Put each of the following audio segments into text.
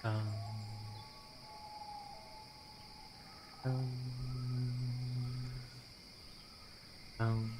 Um, um, um.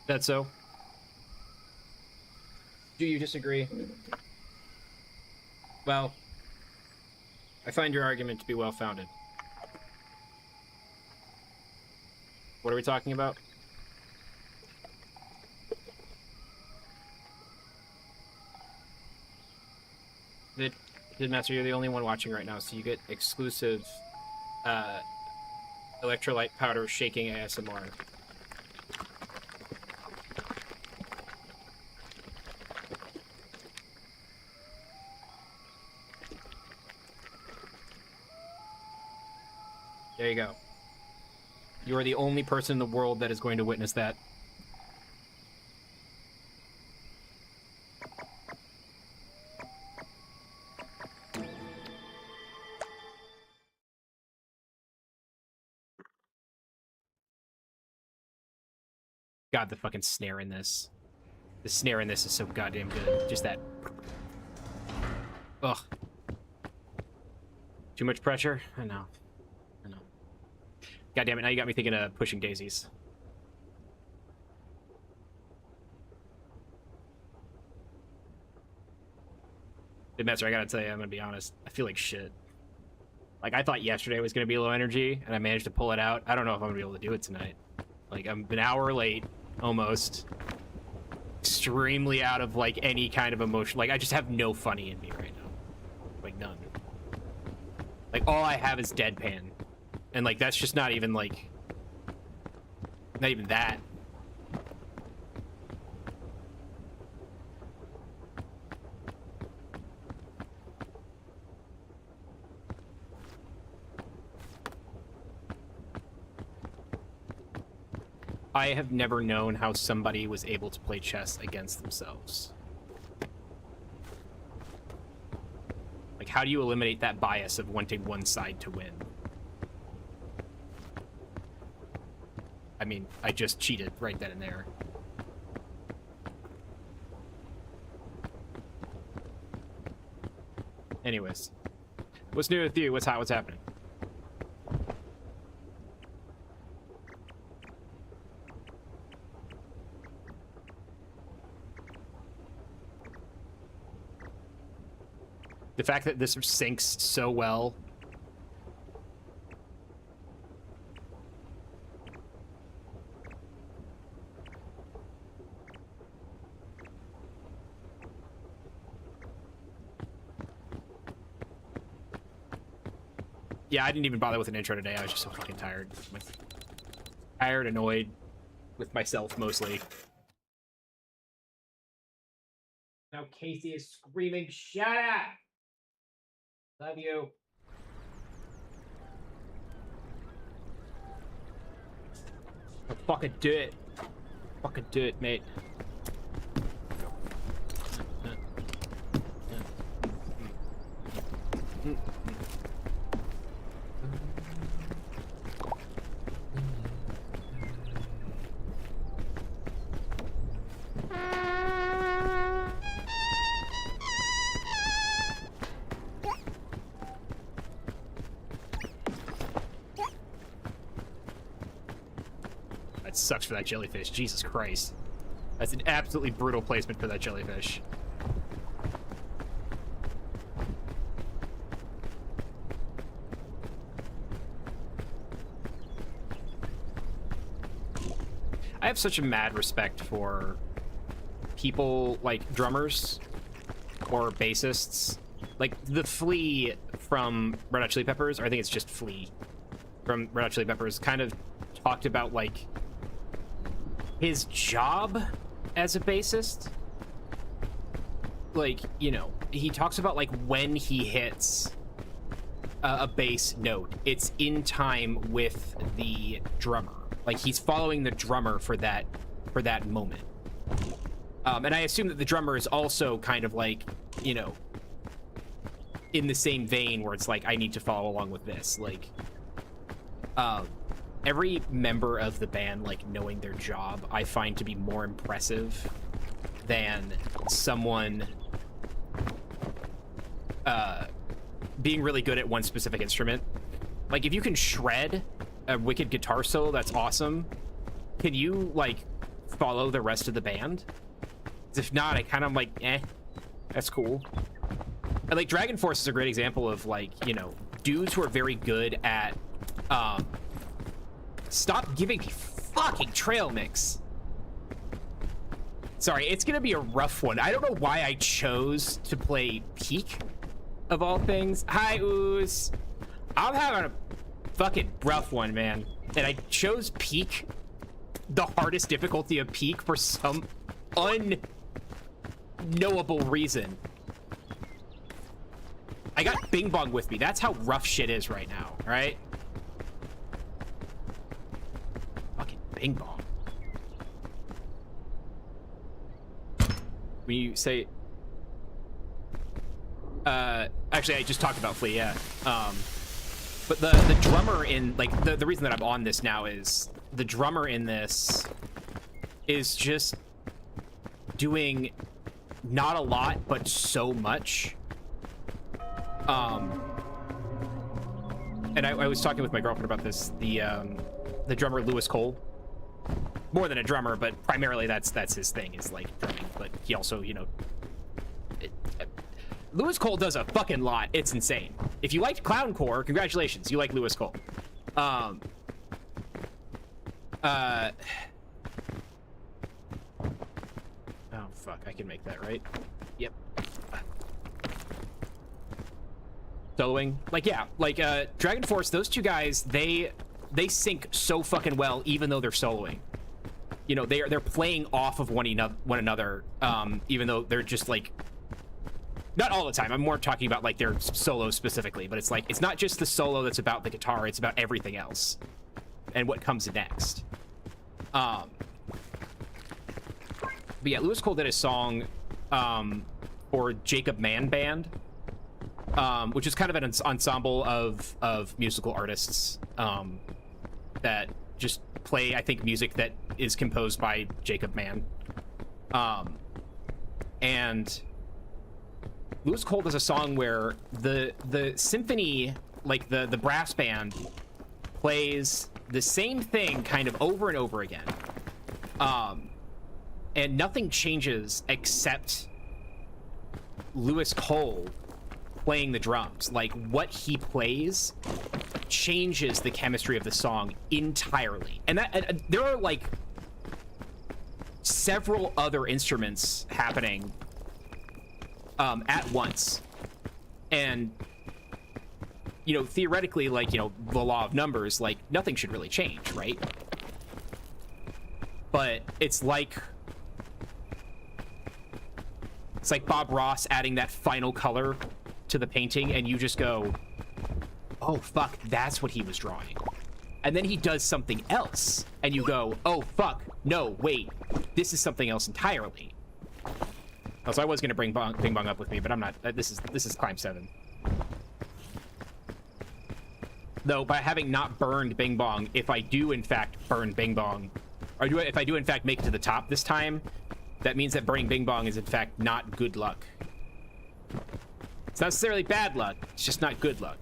That so? Do you disagree? Well, I find your argument to be well founded. What are we talking about? Did Master, you're the only one watching right now, so you get exclusive uh, electrolyte powder shaking ASMR. There you go. You are the only person in the world that is going to witness that. God, the fucking snare in this. The snare in this is so goddamn good. Just that. Ugh. Too much pressure? I know. I know. God damn it, now you got me thinking of Pushing Daisies. Master, I gotta tell you, I'm gonna be honest. I feel like shit. Like, I thought yesterday was gonna be low energy, and I managed to pull it out. I don't know if I'm gonna be able to do it tonight. Like, I'm an hour late, almost. Extremely out of, like, any kind of emotion. Like, I just have no funny in me right now. Like, none. Like, all I have is deadpan. And, like, that's just not even, like... Not even that. I have never known how somebody was able to play chess against themselves. Like, how do you eliminate that bias of wanting one side to win? I mean, I just cheated right then and there. Anyways. What's new with you? What's hot? What's happening? The fact that this syncs so well. Yeah, I didn't even bother with an intro today. I was just so fucking tired. Tired, annoyed with myself mostly. Now Casey is screaming, "Shut up!" Love you. Oh, fucking do it. Fucking do it, mate. Sucks for that jellyfish. Jesus Christ. That's an absolutely brutal placement for that jellyfish. I have such a mad respect for people like drummers or bassists. Like the Flea from Red Hot Chili Peppers, or I think it's just Flea from Red Hot Chili Peppers, kind of talked about like his job as a bassist. Like, you know, he talks about like when he hits a bass note, it's in time with the drummer. Like he's following the drummer for that moment. And I assume that the drummer is also kind of like, you know, in the same vein where it's like, I need to follow along with this. Like, every member of the band, like, knowing their job, I find to be more impressive than someone being really good at one specific instrument. Like, if you can shred a wicked guitar solo, that's awesome. Can you, like, follow the rest of the band? 'Cause if not, I kind of like, that's cool. And, like, Dragon Force is a great example of, like, you know, dudes who are very good at, stop giving me fucking trail mix. Sorry, it's gonna be a rough one. I don't know why I chose to play Peak, of all things. Hi, Ooze. I'm having a fucking rough one, man. And I chose Peak, the hardest difficulty of Peak, for some unknowable reason. I got Bing Bong with me. That's how rough shit is right now, right? Fucking Bing Bong. When you say... actually, I just talked about Flea, yeah. But the drummer in, like, the reason that I'm on this now is the drummer in this is just doing not a lot, but so much. And I was talking with my girlfriend about this, the drummer Lewis Cole. More than a drummer, but primarily that's his thing, is like drumming, but he also, you know, Lewis Cole does a fucking lot. It's insane. If you liked Clowncore, congratulations, you like Lewis Cole. Oh fuck, I can make that, right? Yep. Soloing, like, yeah, like Dragon Force, those two guys, they sync so fucking well, even though they're soloing. You know, they're playing off of one another, even though they're just like, not all the time. I'm more talking about like their solo specifically, but it's like, it's not just the solo that's about the guitar, it's about everything else and what comes next. But yeah, Lewis Cole did a song for Jacob Mann Band, which is kind of an ensemble of musical artists that just play, I think, music that is composed by Jacob Mann. And Lewis Cole does a song where the symphony, like the brass band, plays the same thing kind of over and over again. And nothing changes except Lewis Cole playing the drums. Like, what he plays changes the chemistry of the song entirely. And that there are like several other instruments happening at once, and you know, theoretically, like, you know, the law of numbers, like, nothing should really change, right? But it's like Bob Ross adding that final color to the painting, and you just go, oh fuck, that's what he was drawing. And then he does something else, and you go, oh fuck, no, wait, this is something else entirely. Oh, so I was gonna bring Bing Bong up with me, but I'm not. This is Climb 7. Though, by having not burned Bing Bong, if I do in fact burn Bing Bong, or if I do in fact make it to the top this time, that means that burning Bing Bong is in fact not good luck. It's not necessarily bad luck, it's just not good luck.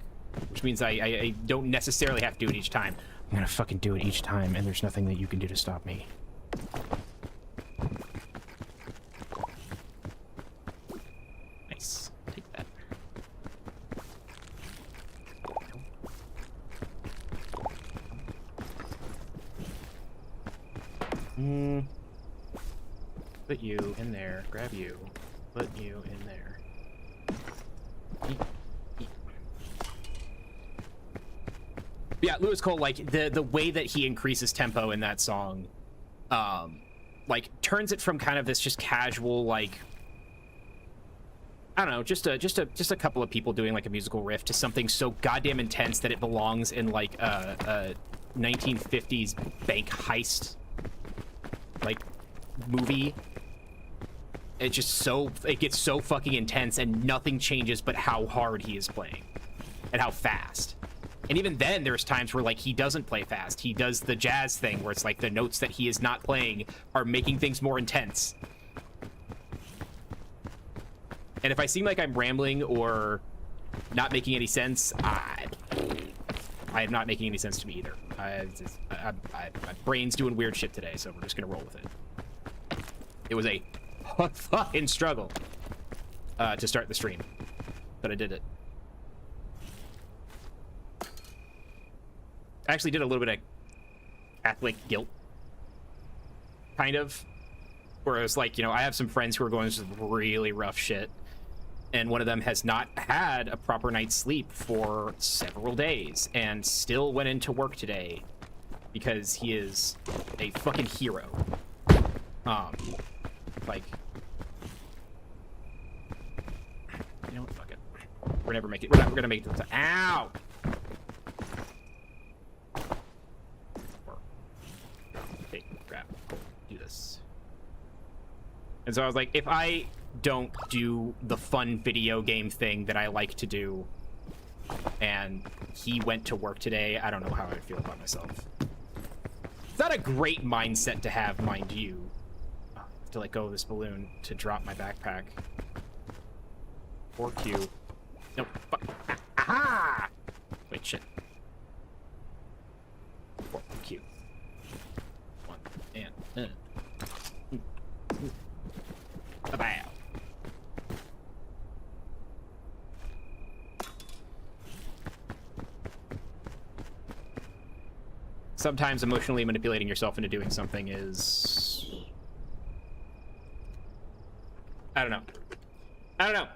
Which means I don't necessarily have to do it each time. I'm gonna fucking do it each time, and there's nothing that you can do to stop me. Nice. Take that. Put you in there. Grab you. Put you in there. Yeah, Lewis Cole, like, the way that he increases tempo in that song, like, turns it from kind of this just casual, like, I don't know, just a couple of people doing like a musical riff, to something so goddamn intense that it belongs in like a 1950s bank heist like movie. It gets so fucking intense, and nothing changes but how hard he is playing and how fast. And even then, there's times where, like, he doesn't play fast. He does the jazz thing where it's like the notes that he is not playing are making things more intense. And if I seem like I'm rambling or not making any sense, I am not making any sense to me either. My brain's doing weird shit today, so we're just gonna roll with it. It was a fucking struggle to start the stream, but I did it. I actually did a little bit of Catholic guilt, kind of, where I was like, you know, I have some friends who are going through some really rough shit, and one of them has not had a proper night's sleep for several days and still went into work today because he is a fucking hero. Like, you know what, fuck it. We're never making it. We're gonna make it to, ow! Okay, crap. Do this. And so I was like, if I don't do the fun video game thing that I like to do, and he went to work today, I don't know how I'd feel about myself. It's not a great mindset to have, mind you. Oh, I have to let go of this balloon to drop my backpack. Or Q. Nope. Aha! Wait, shit. Or Q. One, and... About. sometimes emotionally manipulating yourself into doing something is... I don't know. I don't know.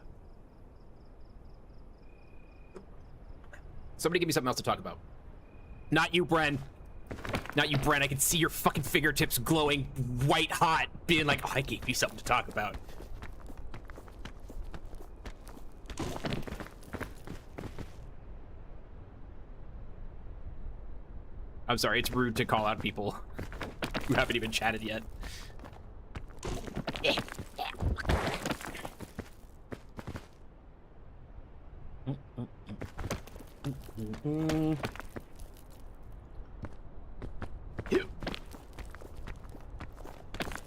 Somebody give me something else to talk about. Not you, Bren. Not you, Bren. I can see your fucking fingertips glowing white hot, being like, oh, I gave you something to talk about. I'm sorry, it's rude to call out people who haven't even chatted yet.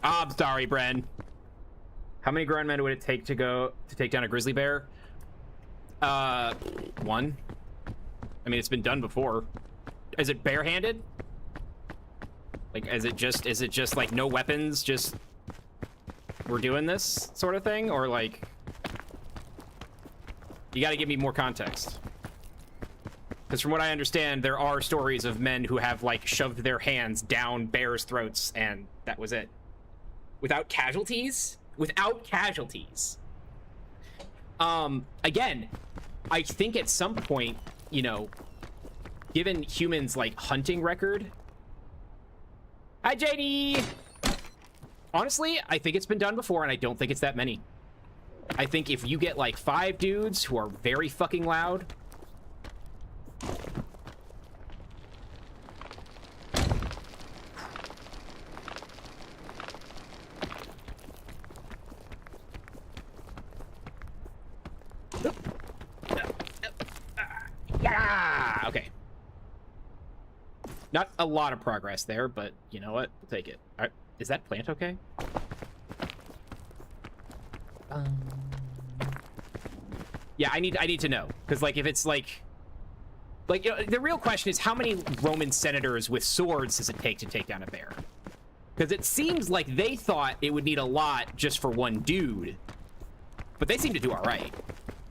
I'm sorry, Bren. How many grown men would it take to take down a grizzly bear? One. I mean, it's been done before. Is it barehanded? Like, is it just like no weapons, just we're doing this sort of thing? Or like, you gotta give me more context. Because from what I understand, there are stories of men who have like shoved their hands down bears' throats and that was it. Without casualties? Without casualties. Again, I think at some point, you know, given humans like hunting record. Hi, JD. Honestly, I think it's been done before, and I don't think it's that many. I think if you get like 5 dudes who are very fucking loud. Yeah. Okay. Not a lot of progress there, but you know what? We'll take it. All right. Is that plant okay? Yeah, I need to know, because like if it's like you know, the real question is how many Roman senators with swords does it take down a bear? Because it seems like they thought it would need a lot just for one dude, but they seem to do all right.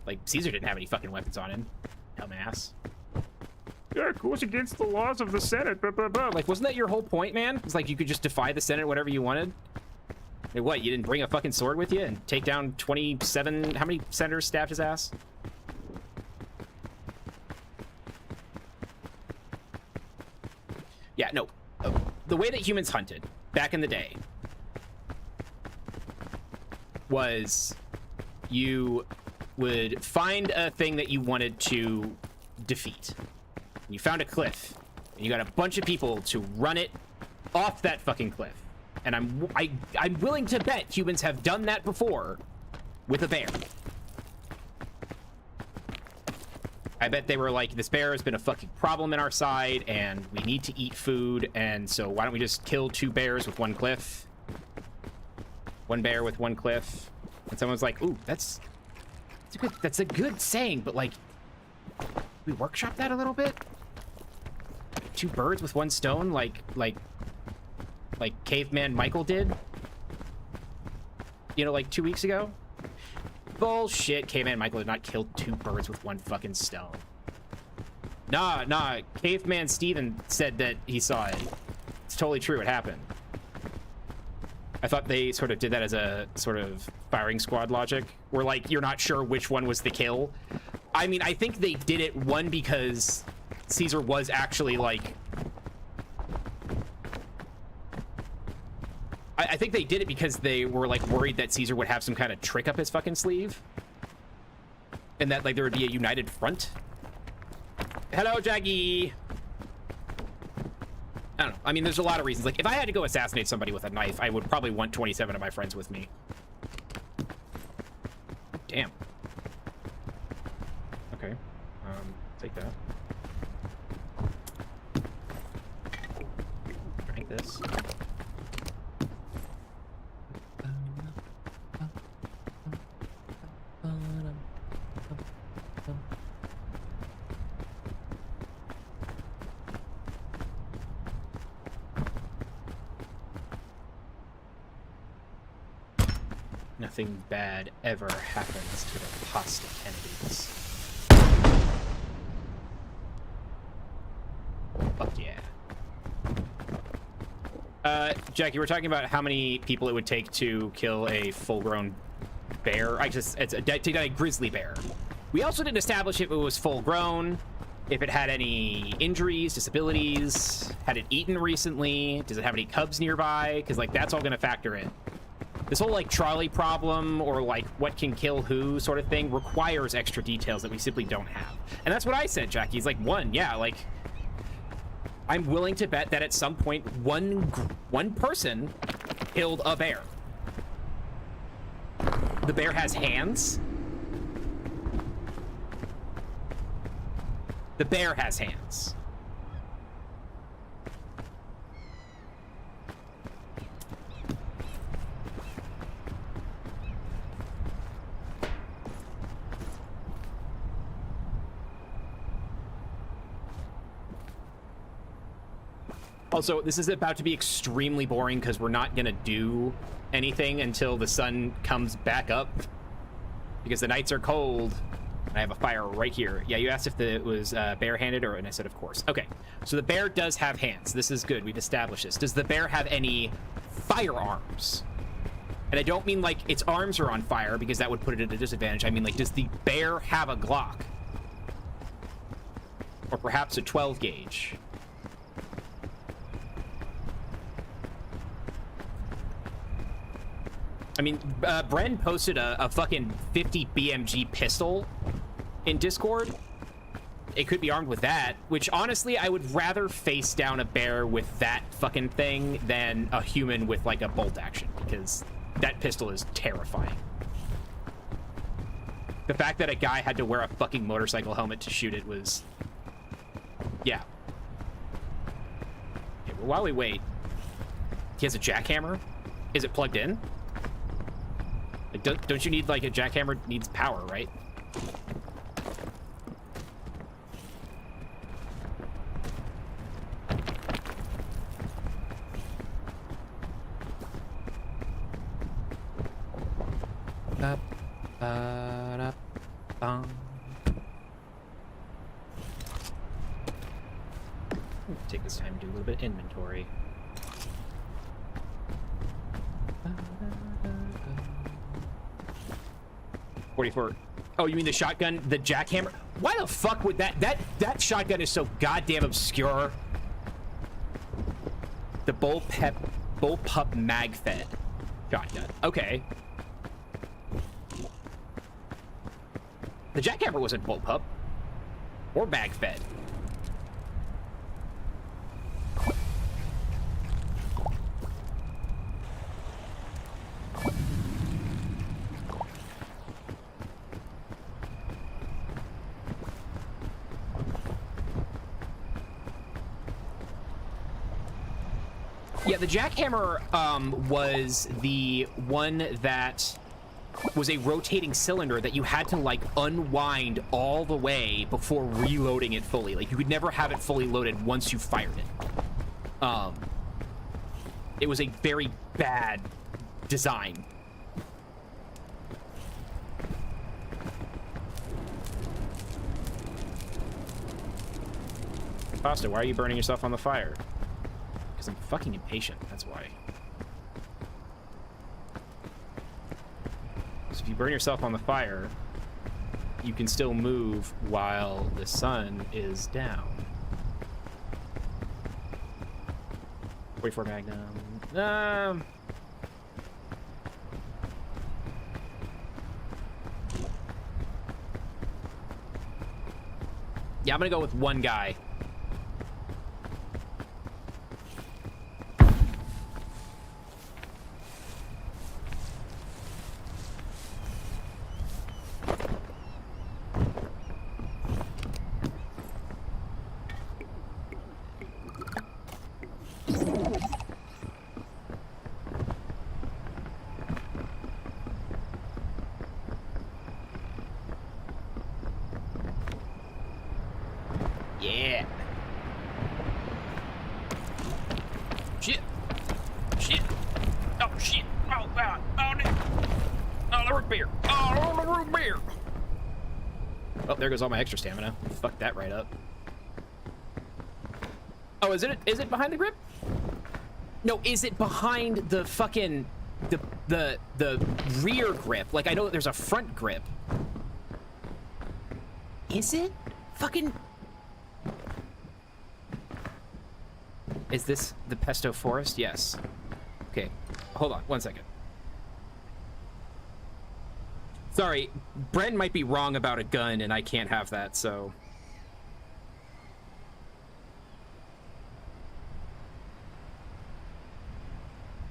Like Caesar didn't have any fucking weapons on him, dumbass. Yeah, it goes against the laws of the Senate. Blah, blah, blah. Like, wasn't that your whole point, man? It's like you could just defy the Senate whatever you wanted. Like, what? You didn't bring a fucking sword with you and take down 27? How many senators stabbed his ass? Yeah, no. The way that humans hunted back in the day was you would find a thing that you wanted to defeat. You found a cliff, and you got a bunch of people to run it off that fucking cliff. And I'm willing to bet humans have done that before with a bear. I bet they were like, this bear has been a fucking problem in our side, and we need to eat food, and so why don't we just kill 2 bears with 1 cliff? 1 bear with 1 cliff. And someone's like, ooh, that's a good saying, but like, we workshop that a little bit? 2 birds with 1 stone, like caveman Michael did, you know, like 2 weeks ago. Bullshit. Caveman Michael did not kill 2 birds with 1 fucking stone. Nah, caveman Steven said that he saw it. It's totally true, it happened. I thought they sort of did that as a sort of firing squad logic, where like you're not sure which one was the kill. I mean, I think they did it, one, because Caesar was actually like, I think they did it because they were like worried that Caesar would have some kind of trick up his fucking sleeve, and that like there would be a united front. Hello, Jaggy. I don't know. I mean, there's a lot of reasons. Like, if I had to go assassinate somebody with a knife, I would probably want 27 of my friends with me. Damn. Okay. Take that. Drink this. Nothing bad ever happens to the pasta Kennedys. Fuck yeah. Jackie, we're talking about how many people it would take to kill a full-grown bear. Take down a grizzly bear. We also didn't establish if it was full-grown, if it had any injuries, disabilities, had it eaten recently, does it have any cubs nearby? Because, like, that's all going to factor in. This whole, like, trolley problem or, like, what can kill who sort of thing requires extra details that we simply don't have. And that's what I said, Jackie. It's like, yeah, like, I'm willing to bet that at some point one person killed a bear. The bear has hands. The bear has hands. Also, this is about to be extremely boring because we're not going to do anything until the sun comes back up because the nights are cold. I have a fire right here. Yeah, you asked if it was bare-handed, and I said, of course. Okay, so the bear does have hands. This is good. We've established this. Does the bear have any firearms? And I don't mean like its arms are on fire because that would put it at a disadvantage. I mean, like, does the bear have a Glock? Or perhaps a 12 gauge? I mean, Bren posted a fucking 50 BMG pistol in Discord. It could be armed with that, which honestly, I would rather face down a bear with that fucking thing than a human with like a bolt action, because that pistol is terrifying. The fact that a guy had to wear a fucking motorcycle helmet to shoot it was... yeah. Okay, well, while we wait, he has a jackhammer? Is it plugged in? Like, don't you need, like, a jackhammer needs power, right? Take this time to do a little bit of inventory. 44. Oh, you mean the shotgun, the jackhammer? Why the fuck would that shotgun is so goddamn obscure? The bullpup mag-fed shotgun. Okay. The jackhammer wasn't bullpup or mag-fed. Yeah, the jackhammer was the one that was a rotating cylinder that you had to like unwind all the way before reloading it fully. Like you could never have it fully loaded once you fired it. It was a very bad design. Pasta, why are you burning yourself on the fire? Because I'm fucking impatient, that's why. So if you burn yourself on the fire, you can still move while the sun is down. 44 Magnum. Yeah, I'm gonna go with one guy. Yeah. Shit. Shit. Oh, shit. Oh, God. Oh, no. Oh, the root beer. Oh, the root beer. Oh, there goes all my extra stamina. Fuck that right up. Oh, is it behind the grip? No, is it behind the fucking the rear grip? Like I know that there's a front grip. Is it? Fucking. Is this the Pesto Forest? Yes. Okay. Hold on 1 second. Sorry, Brent might be wrong about a gun, and I can't have that, so...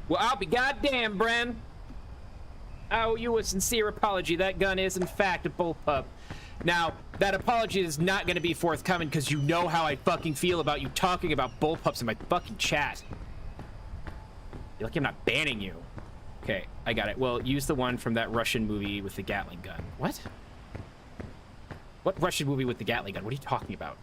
Well, I'll be goddamn, Bren. I owe you a sincere apology. That gun is, in fact, a bullpup. Now, that apology is not going to be forthcoming because you know how I fucking feel about you talking about bullpups in my fucking chat. You're like I'm not banning you. Okay, I got it. Well, use the one from that Russian movie with the Gatling gun. What? What Russian movie with the Gatling gun? What are you talking about?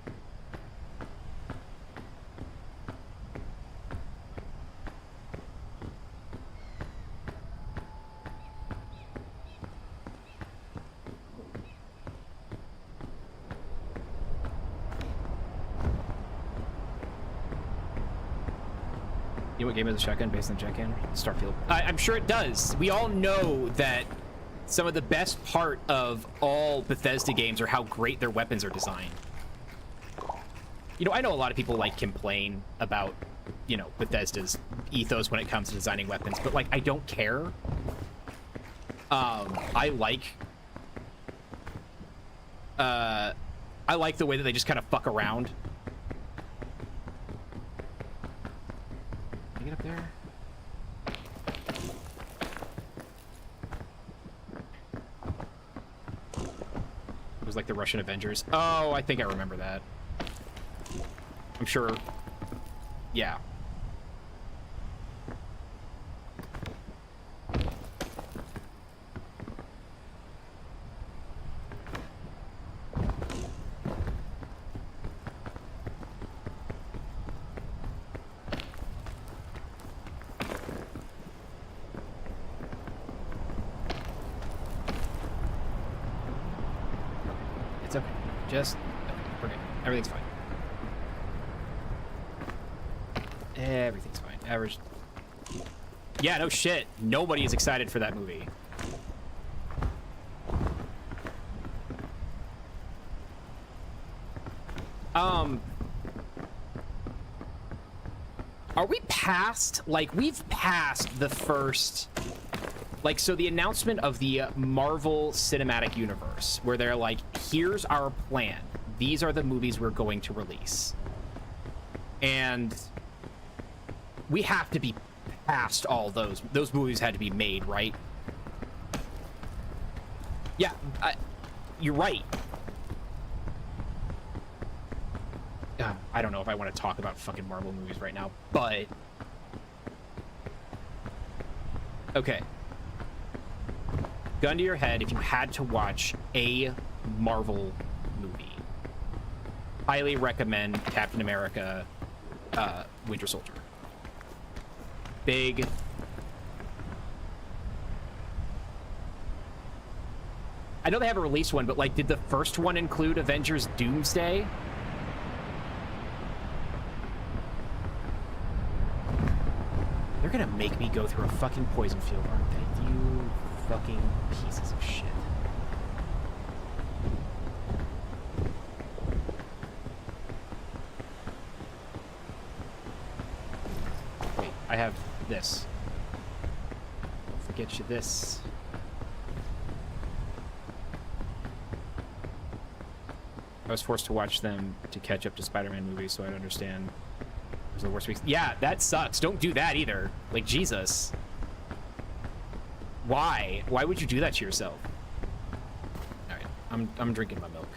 You know what game is a shotgun based on Jackhammer? Starfield. I'm sure it does. We all know that some of the best part of all Bethesda games are how great their weapons are designed. You know, I know a lot of people like complain about, you know, Bethesda's ethos when it comes to designing weapons, but like I don't care. I like the way that they just kind of fuck around. Get up there. It was like the Russian Avengers. Oh, I think I remember that. I'm sure. Yeah. It's okay. Just okay. Everything's fine. Everything's fine. Average. Yeah, no shit. Nobody is excited for that movie. Are we past, like, we've passed the first, like, so the announcement of the Marvel Cinematic Universe, where they're like, here's our plan. These are the movies we're going to release. And we have to be past all those. Those movies had to be made, right? Yeah, you're right. I don't know if I want to talk about fucking Marvel movies right now, but... Okay. Gun to your head, if you had to watch a Marvel movie, highly recommend Captain America, Winter Soldier. Big... I know they haven't released one, but, like, did the first one include Avengers Doomsday? They're gonna make me go through a fucking poison field, aren't they? You fucking pieces of shit. Wait, I have this. Get you this. I was forced to watch them to catch up to Spider-Man movies, so I'd understand. It was the worst week. Yeah, that sucks. Don't do that either. Like, Jesus. Why? Why would you do that to yourself? All right, I'm drinking my milk.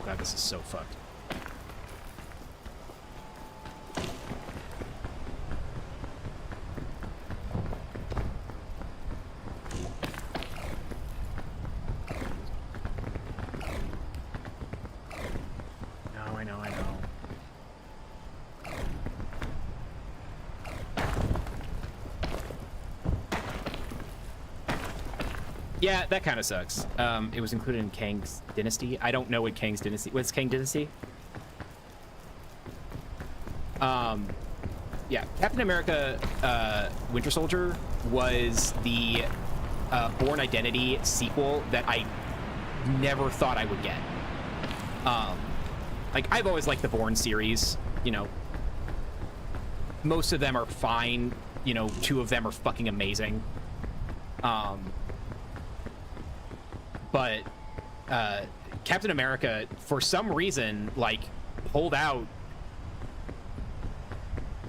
God, this is so fucked. Yeah, that kind of sucks. It was included in Kang's Dynasty. I don't know what Kang's Dynasty... What's Kang Dynasty? Yeah, Captain America Winter Soldier was the Bourne Identity sequel that I never thought I would get. Like, I've always liked the Bourne series, you know. Most of them are fine. You know, 2 of them are fucking amazing. But Captain America, for some reason, like, pulled out.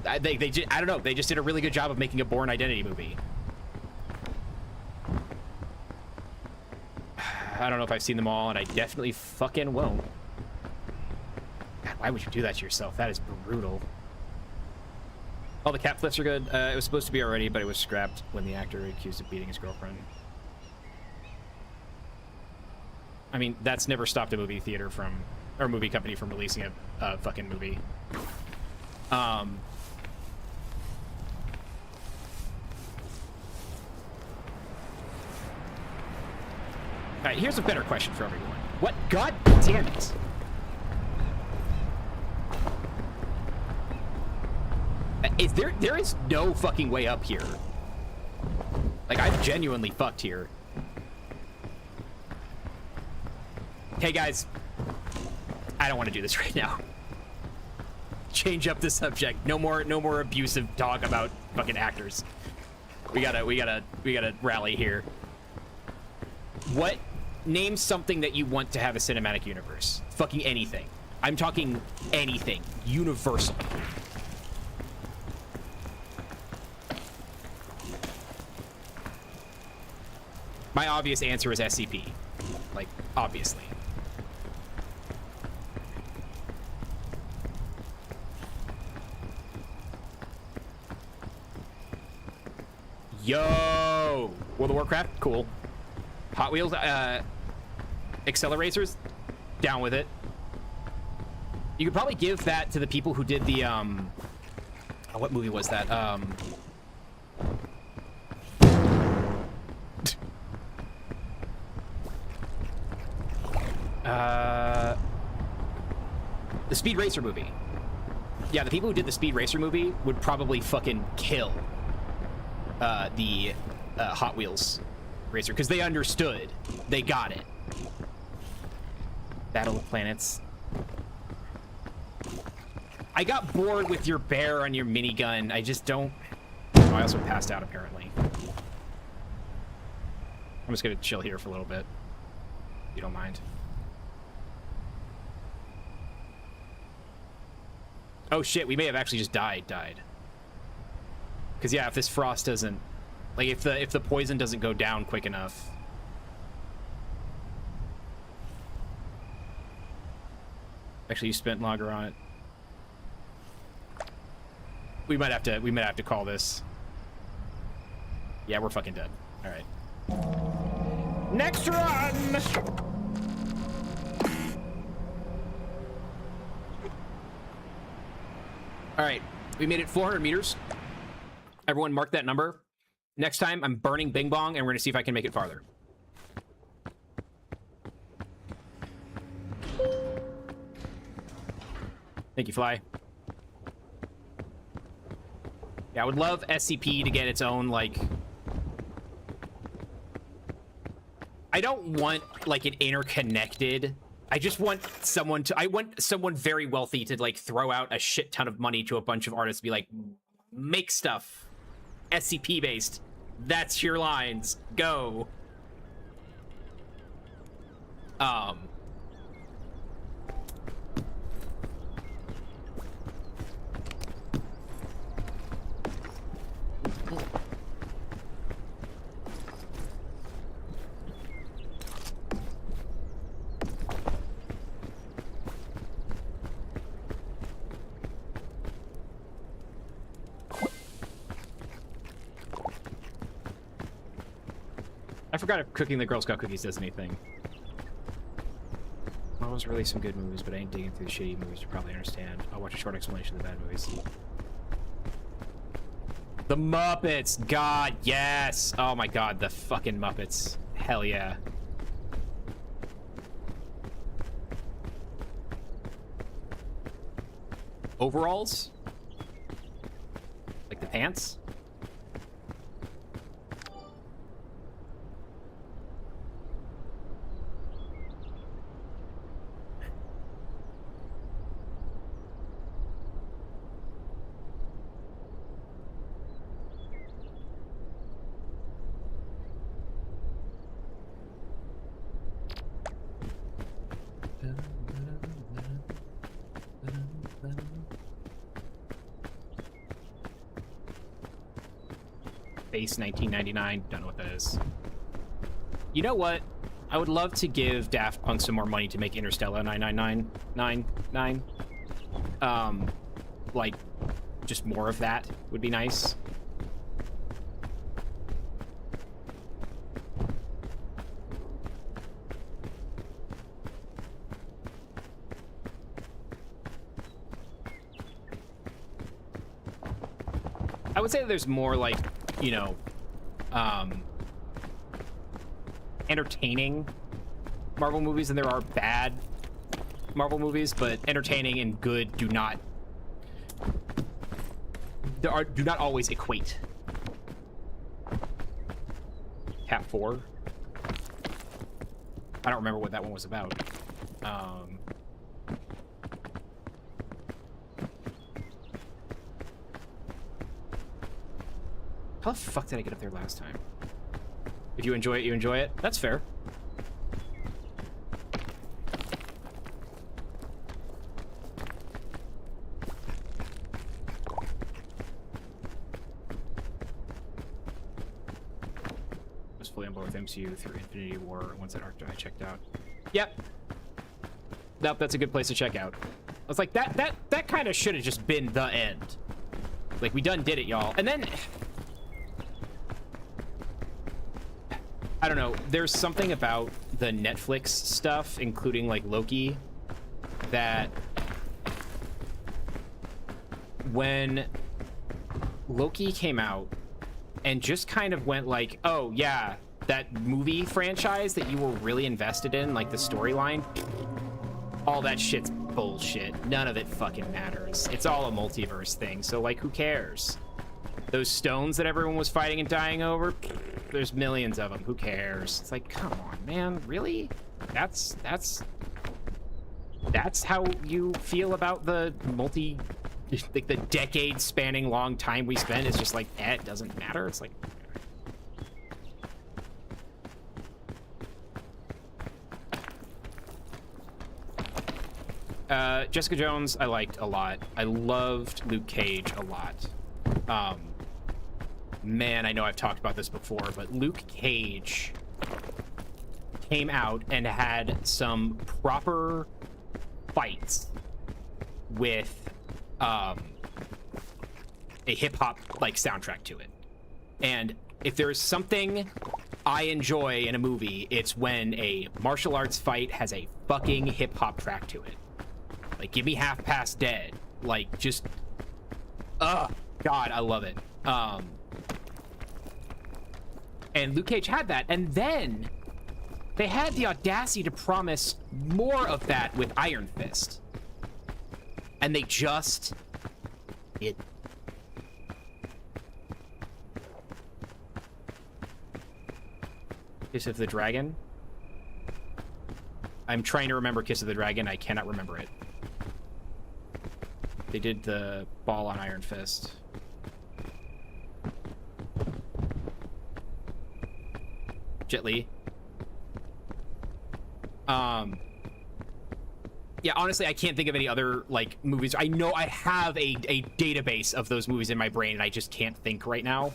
I don't know. They just did a really good job of making a Bourne Identity movie. I don't know if I've seen them all, and I definitely fucking won't. God, why would you do that to yourself? That is brutal. All the cat flips are good. It was supposed to be already, but it was scrapped when the actor accused of beating his girlfriend. I mean, that's never stopped a movie theater from, or a movie company from releasing a fucking movie. All right, here's a better question for everyone. What? God damn it. There is no fucking way up here. Like, I'm genuinely fucked here. Hey guys, I don't want to do this right now. Change up the subject. No more abusive talk about fucking actors. We gotta rally here. What? Name something that you want to have a cinematic universe. Fucking anything. I'm talking anything. Universal. My obvious answer is SCP. Like, obviously. Yo! World of Warcraft? Cool. Hot Wheels? Acceleracers? Down with it. You could probably give that to the people who did the, oh, what movie was that? The Speed Racer movie. Yeah, the people who did the Speed Racer movie would probably fucking kill the Hot Wheels Racer, because they understood. They got it. Battle of Planets. I got bored with your bear on your minigun. I just don't... Oh, I also passed out, apparently. I'm just gonna chill here for a little bit, if you don't mind. Oh shit, we may have actually just died. Because yeah, if this frost doesn't... Like, if the poison doesn't go down quick enough... Actually, you spent longer on it. We might have to call this. Yeah, we're fucking dead. All right. Next run! All right, we made it 400 meters. Everyone mark that number. Next time, I'm burning Bing Bong, and we're gonna see if I can make it farther. Thank you, Fly. Yeah, I would love SCP to get its own, like... I don't want, like, an interconnected... I just want someone to... I want someone very wealthy to, like, throw out a shit ton of money to a bunch of artists, be like, make stuff. SCP-based. That's your lines. Go. I forgot if cooking the Girl Scout cookies does anything. Well, those really some good movies, but I ain't digging through the shitty movies to probably understand. I'll watch a short explanation of the bad movies. The Muppets! God, yes! Oh my god, the fucking Muppets. Hell yeah. Overalls? Like the pants? Base 1999. Don't know what that is. You know what? I would love to give Daft Punk some more money to make Interstellar 99999. Like, just more of that would be nice. I would say that there's more, like, you know, entertaining Marvel movies than there are bad Marvel movies, but entertaining and good do not always equate. Cat 4. I don't remember what that one was about. How the fuck did I get up there last time? If you enjoy it, you enjoy it. That's fair. I was fully on board with MCU through Infinity War once that arc I checked out. Yep. Nope, that's a good place to check out. I was like, that kind of should have just been the end. Like, we done did it, y'all. And then... I don't know, there's something about the Netflix stuff, including like Loki, that when Loki came out and just kind of went like, oh yeah, that movie franchise that you were really invested in, like the storyline, all that shit's bullshit. None of it fucking matters. It's all a multiverse thing, so like, who cares? Those stones that everyone was fighting and dying over, there's millions of them. Who cares? It's like, come on, man, really? That's how you feel about the like the decade spanning long time we spent? It's just like, it doesn't matter. It's like, Jessica Jones I liked a lot. I loved Luke Cage a lot. Man, I know I've talked about this before, but Luke Cage came out and had some proper fights with a hip-hop like soundtrack to it. And if there's something I enjoy in a movie, it's when a martial arts fight has a fucking hip-hop track to it. Like, give me Half Past Dead. Like, just God, I love it. And Luke Cage had that, and then they had the audacity to promise more of that with Iron Fist. And they just... Kiss of the Dragon? I'm trying to remember Kiss of the Dragon. I cannot remember it. They did the ball on Iron Fist. Jet Li. Yeah, honestly, I can't think of any other like movies. I know I have a database of those movies in my brain, and I just can't think right now,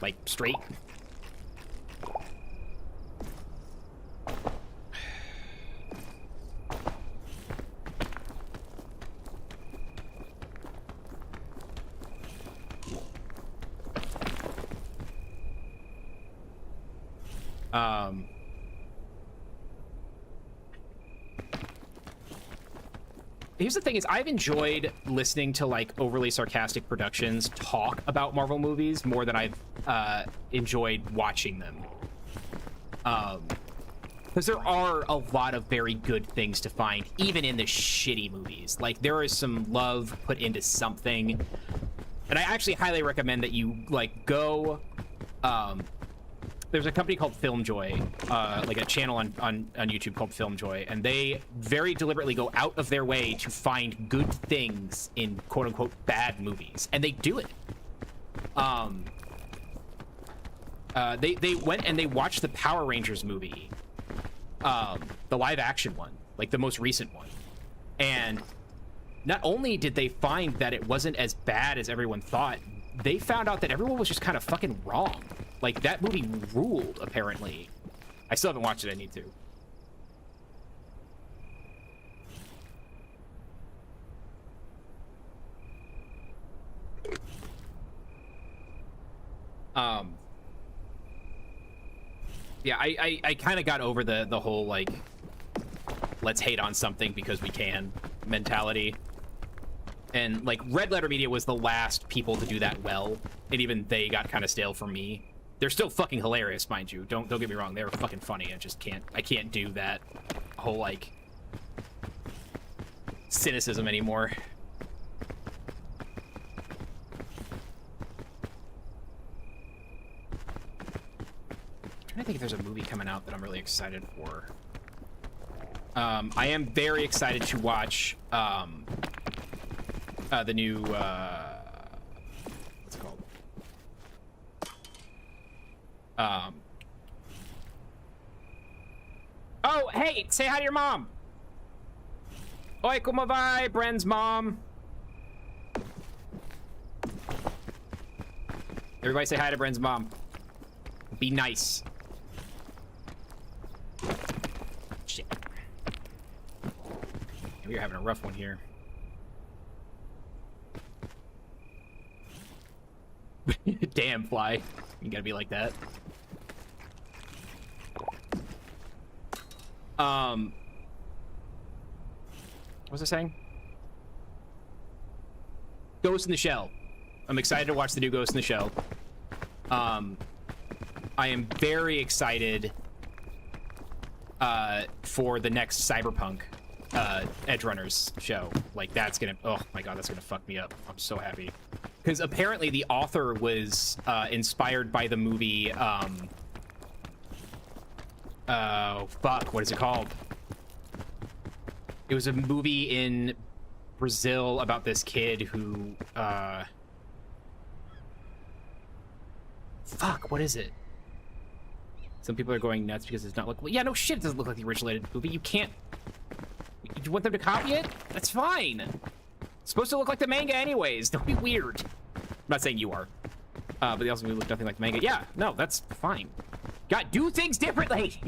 like straight. Here's the thing is, I've enjoyed listening to like overly sarcastic productions talk about Marvel movies more than I've enjoyed watching them. Because there are a lot of very good things to find, even in the shitty movies. Like, there is some love put into something. And I actually highly recommend that you, like, go... there's a company called FilmJoy, like a channel on YouTube called FilmJoy, and they very deliberately go out of their way to find good things in quote-unquote bad movies. And they do it. They went and they watched the Power Rangers movie. The live action one, like the most recent one. And not only did they find that it wasn't as bad as everyone thought, they found out that everyone was just kind of fucking wrong. Like, that movie ruled, apparently. I still haven't watched it, I need to. Yeah, I kind of got over the whole, like, let's hate on something because we can mentality. And, like, Red Letter Media was the last people to do that well, and even they got kind of stale for me. They're still fucking hilarious, mind you. Don't get me wrong, they're fucking funny. I can't do that whole, like, cynicism anymore. I think if there's a movie coming out that I'm really excited for. I am very excited to watch the new what's it called? Oh, hey, say hi to your mom. Oi, kuma vai, Bren's mom. Everybody say hi to Bren's mom. Be nice. Shit. We're having a rough one here. Damn, Fly. You gotta be like that. What was I saying? Ghost in the Shell. I'm excited to watch the new Ghost in the Shell. I am very excited for the next Cyberpunk Edgerunners show. Like, that's gonna, oh my god, that's gonna fuck me up. I'm so happy. Because apparently the author was inspired by the movie, oh, fuck, what is it called? It was a movie in Brazil about this kid who, fuck, what is it? Some people are going nuts because it's not look. Yeah, no shit, it doesn't look like the original movie. You can't. You want them to copy it? That's fine. It's supposed to look like the manga, anyways. Don't be weird. I'm not saying you are, but they also look nothing like the manga. Yeah, no, that's fine. God, do things differently.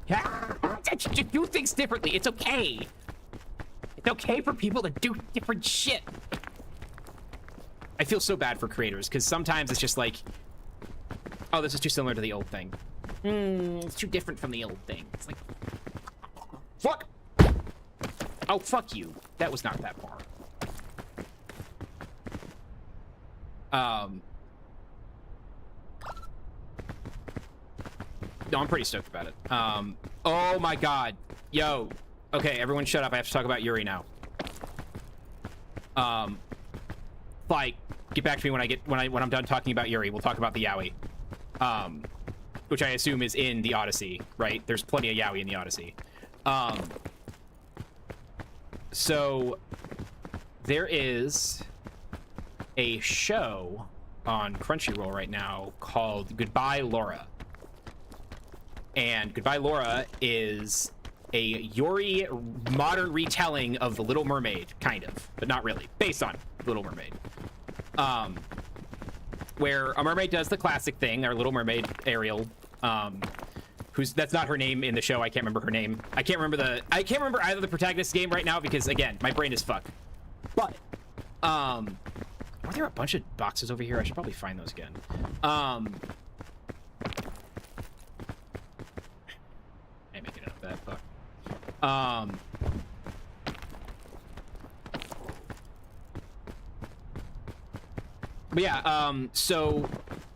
Yeah, just do things differently. It's okay. It's okay for people to do different shit. I feel so bad for creators because sometimes it's just like, oh, this is too similar to the old thing. It's too different from the old thing. It's like, fuck. Oh, fuck you. That was not that far. No, I'm pretty stoked about it. Oh my god. Yo. Okay, everyone shut up. I have to talk about Yuri now. Like, get back to me when I'm done talking about Yuri. We'll talk about the Yaoi. Which I assume is in the Odyssey, right? There's plenty of Yaoi in the Odyssey. So there is a show on Crunchyroll right now called Goodbye Laura. And Goodbye Laura is a Yuri modern retelling of The Little Mermaid, kind of, but not really, based on Little Mermaid. Where a mermaid does the classic thing, our Little Mermaid, Ariel, that's not her name in the show. I can't remember her name. I can't remember either the protagonist's name right now because, again, my brain is fucked. But, are there a bunch of boxes over here? I should probably find those again. I ain't making it up that fuck. But yeah, so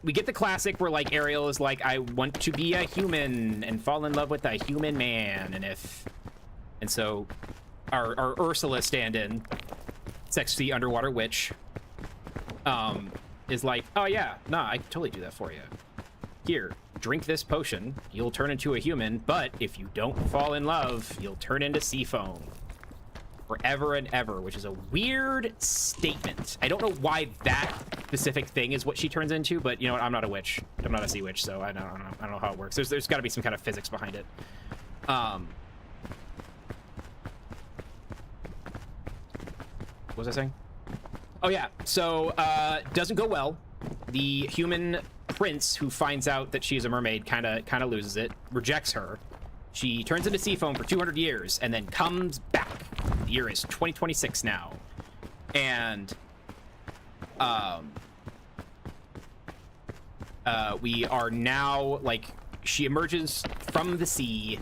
we get the classic where like Ariel is like, I want to be a human and fall in love with a human man, and so our Ursula stand-in, sexy underwater witch, is like, oh yeah, nah, I can totally do that for you. Here, drink this potion, you'll turn into a human, but if you don't fall in love, you'll turn into sea foam. Forever and ever, which is a weird statement. I don't know why that specific thing is what she turns into, but you know what? I'm not a witch. I'm not a sea witch, so I don't know how it works. There's got to be some kind of physics behind it. What was I saying? Oh yeah. So doesn't go well. The human prince who finds out that she's a mermaid kind of loses it, rejects her. She turns into sea foam for 200 years and then comes back. The year is 2026 now. And we are now, like, she emerges from the sea,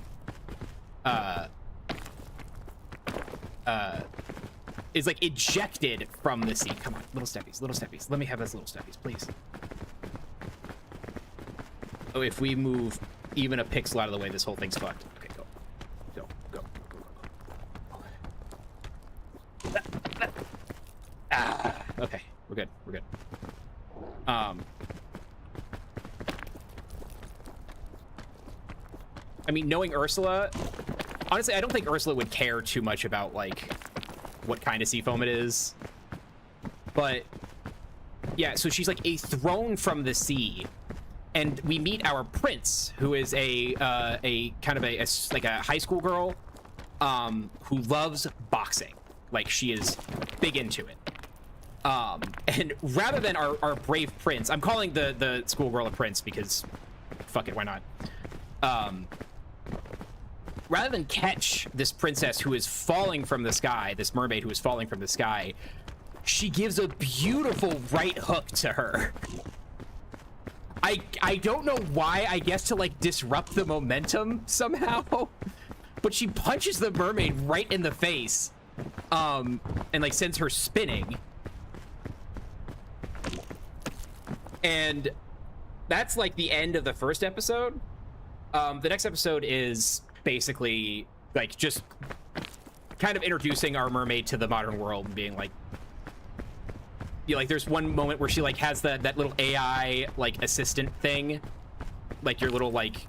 is like ejected from the sea. Come on, little steppies. Let me have those little steppies, please. Oh, if we move even a pixel out of the way, this whole thing's fucked. Okay, go. Okay, we're good. I mean, knowing Ursula, honestly, I don't think Ursula would care too much about, like, what kind of sea foam it is. But, yeah, so she's, like, thrown from the sea. And we meet our prince, who is a kind of a high school girl, who loves boxing. Like, she is big into it. And rather than our brave prince, I'm calling the schoolgirl a prince because, fuck it, why not? Rather than catch this princess who is falling from the sky, this mermaid who is falling from the sky, she gives a beautiful right hook to her. I don't know why, I guess to, like, disrupt the momentum somehow, but she punches the mermaid right in the face, and, like, sends her spinning. And that's, like, the end of the first episode. The next episode is basically, like, just kind of introducing our mermaid to the modern world and being like, you know, like, there's one moment where she, like, has that little AI, like, assistant thing, like your little, like,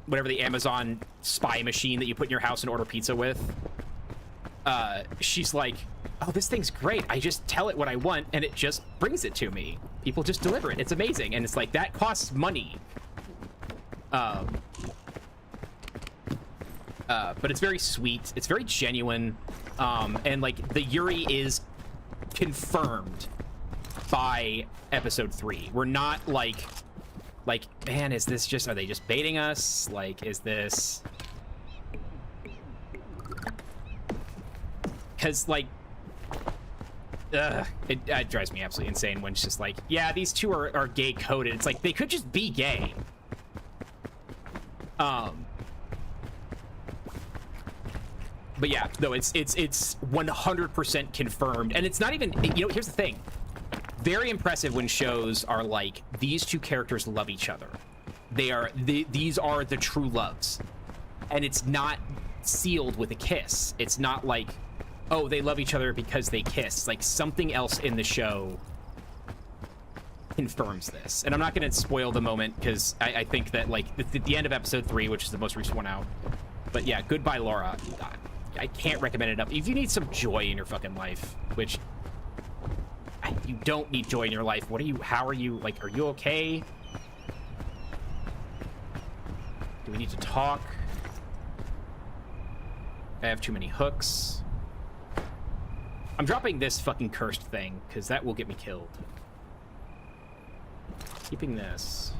whatever, the Amazon spy machine that you put in your house and order pizza with. She's like, oh, this thing's great. I just tell it what I want and it just brings it to me. People just deliver it. It's amazing. And it's like, that costs money. But it's very sweet. It's very genuine. And, like, the Yuri is confirmed by episode 3. We're not like, man, is this just, are they just baiting us? Like, is this, because, like, it drives me absolutely insane when it's just like, yeah, these two are gay coded. It's like, they could just be gay. But yeah, no, it's 100% confirmed. And it's not even, you know, here's the thing. Very impressive when shows are like, these two characters love each other. These are the true loves. And it's not sealed with a kiss. It's not like, oh, they love each other because they kiss. Like, something else in the show confirms this. And I'm not going to spoil the moment because I think that, like, at the end of episode 3, which is the most recent one out. But yeah, goodbye, Laura. I can't recommend it enough. If you need some joy in your fucking life, which you don't need joy in your life. How are you, like, are you okay? Do we need to talk? I have too many hooks. I'm dropping this fucking cursed thing because that will get me killed. Keeping this.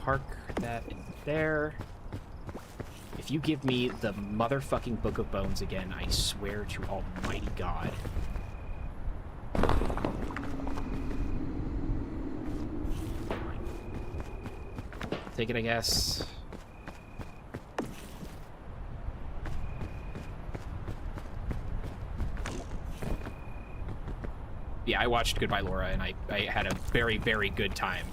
Park that in there. If you give me the motherfucking Book of Bones again, I swear to Almighty God. Take it, I guess. I watched Goodbye Laura, and I had a very, very good time.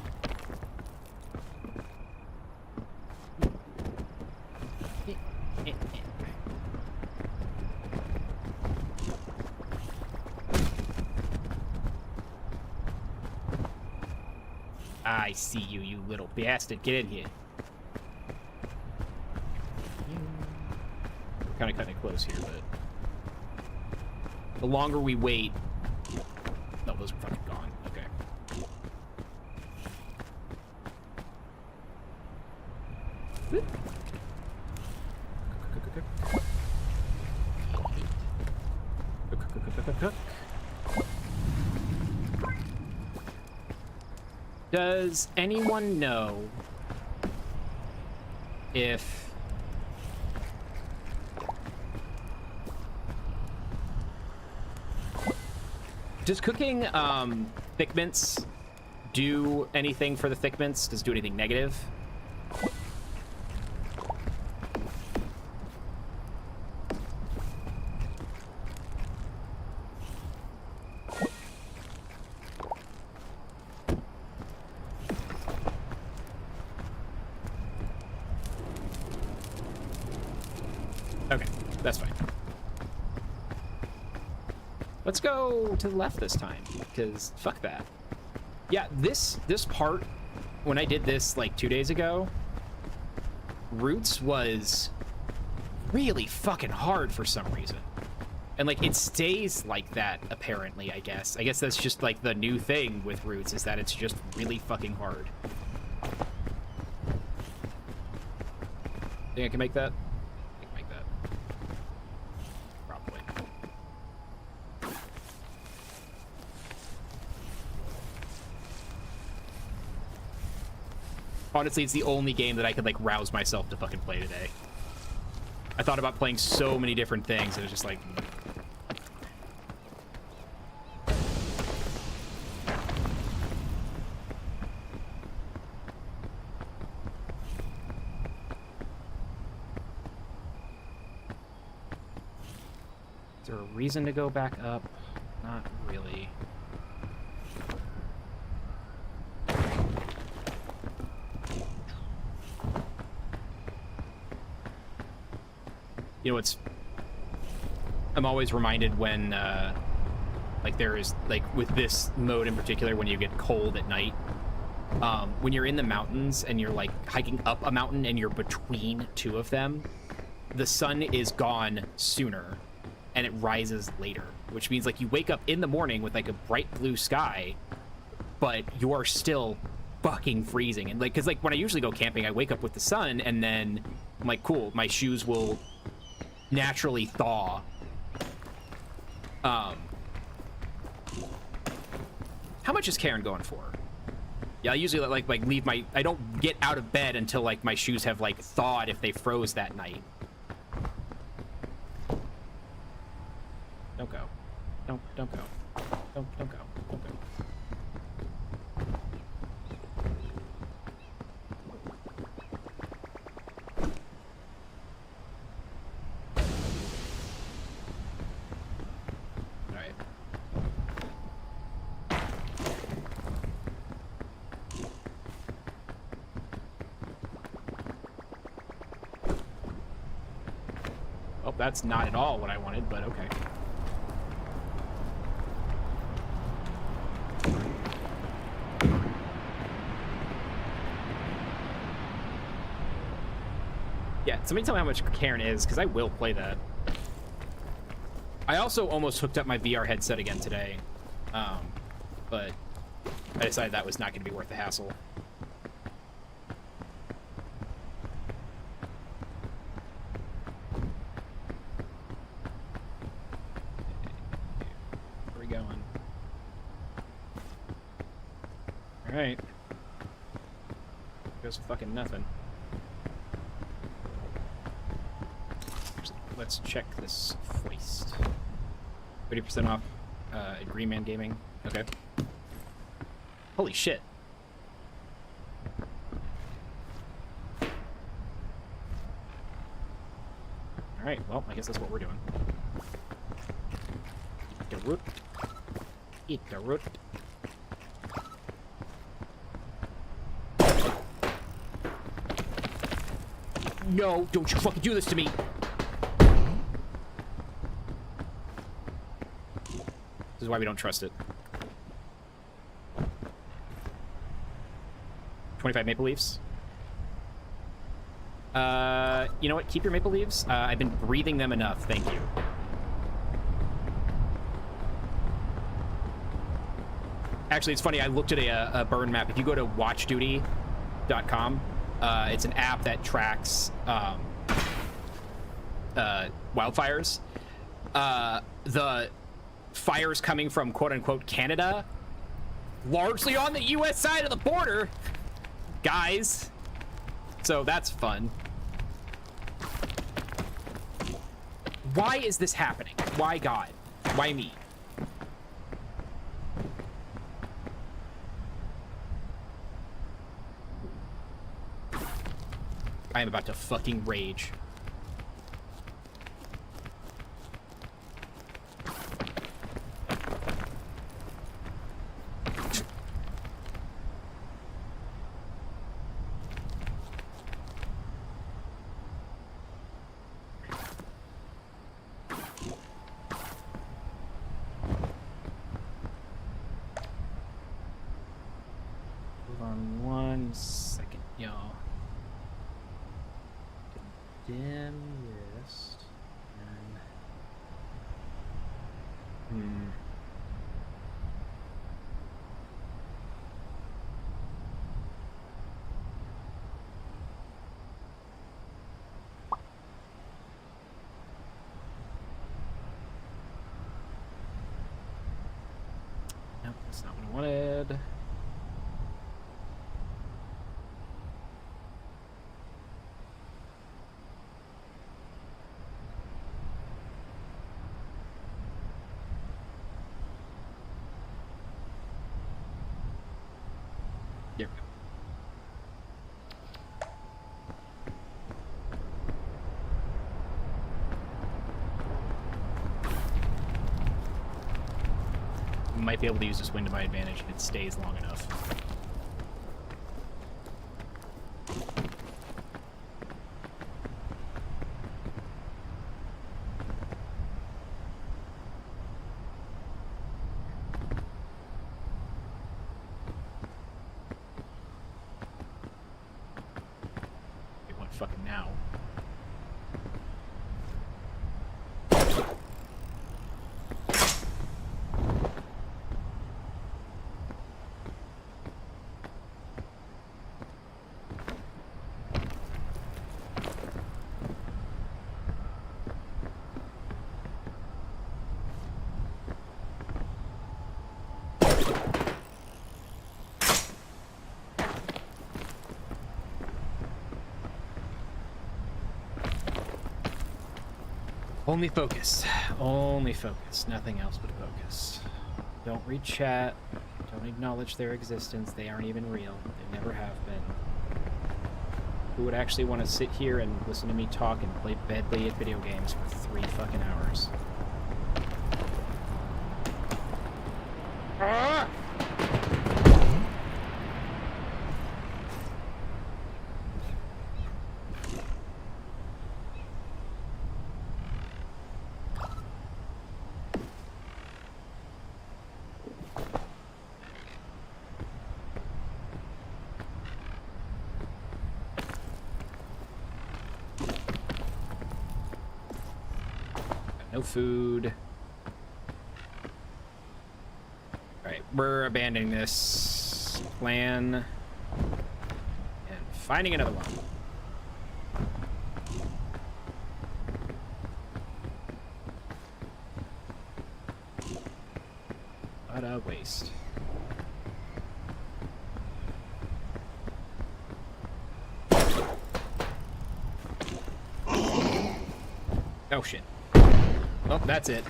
I see you, you little bastard. Get in here. We're kind of cutting it close here, but the longer we wait... No, those are fucking gone. Okay. Does anyone know if does cooking thick mints do anything for the thick mints? Does it do anything negative? Okay, that's fine. Let's go to the left this time, because fuck that. Yeah, this part, when I did this like 2 days ago, Roots was really fucking hard for some reason. And like it stays like that apparently, I guess. I guess that's just like the new thing with Roots, is that it's just really fucking hard. Think I can make that? Honestly, it's the only game that I could, like, rouse myself to fucking play today. I thought about playing so many different things, and it was just like... Is there a reason to go back up? Not really. You know, I'm always reminded when, like, there is, like, with this mode in particular, when you get cold at night, when you're in the mountains and you're, like, hiking up a mountain and you're between two of them, the sun is gone sooner and it rises later, which means, like, you wake up in the morning with, like, a bright blue sky, but you're still fucking freezing. And, like, because, like, when I usually go camping, I wake up with the sun and then I'm like, cool, my shoes will naturally thaw. How much is Karen going for? Yeah, I usually like leave my... I don't get out of bed until like my shoes have like thawed if they froze that night. Don't go. Don't go. Don't go. Don't go. That's not at all what I wanted, but okay. Yeah, somebody tell me how much Karen is, because I will play that. I also almost hooked up my VR headset again today, but I decided that was not going to be worth the hassle. Alright. Goes fucking nothing. Let's check this foist. 30% off Green Man Gaming. Okay. Holy shit. Alright, well, I guess that's what we're doing. Icarus. No, don't you fucking do this to me. This is why we don't trust it. 25 maple leaves. You know what? Keep your maple leaves. I've been breathing them enough. Thank you. Actually, it's funny. I looked at a burn map. If you go to watchduty.com, it's an app that tracks wildfires. The fires coming from quote-unquote Canada, largely on the U.S. side of the border, guys. So that's fun. Why is this happening? Why God? Why me? I am about to fucking rage. Hold on 1 second, y'all. Dim this. And... Nope, that's not what I wanted. There we go. Might be able to use this wind to my advantage if it stays long enough. Fucking now. Only focus. Only focus. Nothing else but focus. Don't read chat. Don't acknowledge their existence. They aren't even real. They never have been. Who would actually want to sit here and listen to me talk and play badly at video games for 3 fucking hours? Ah! No food. Alright, we're abandoning this plan and finding another one. What a waste. Oh shit. Oh, that's it.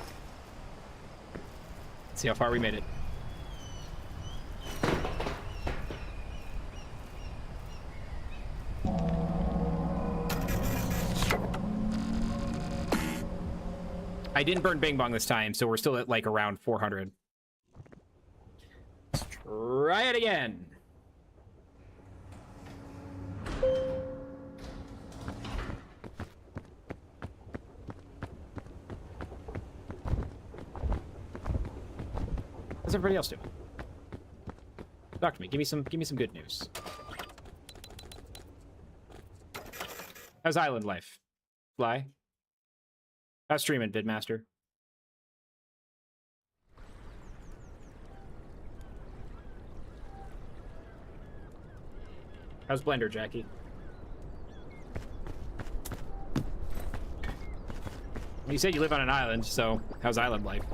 Let's see how far we made it. I didn't burn Bing Bong this time, so we're still at like around 400. try it again. How's everybody else doing? Talk to me. Give me some good news. How's island life? Fly? How's streaming, Vidmaster? How's Blender, Jackie? Well, you said you live on an island, so how's island life?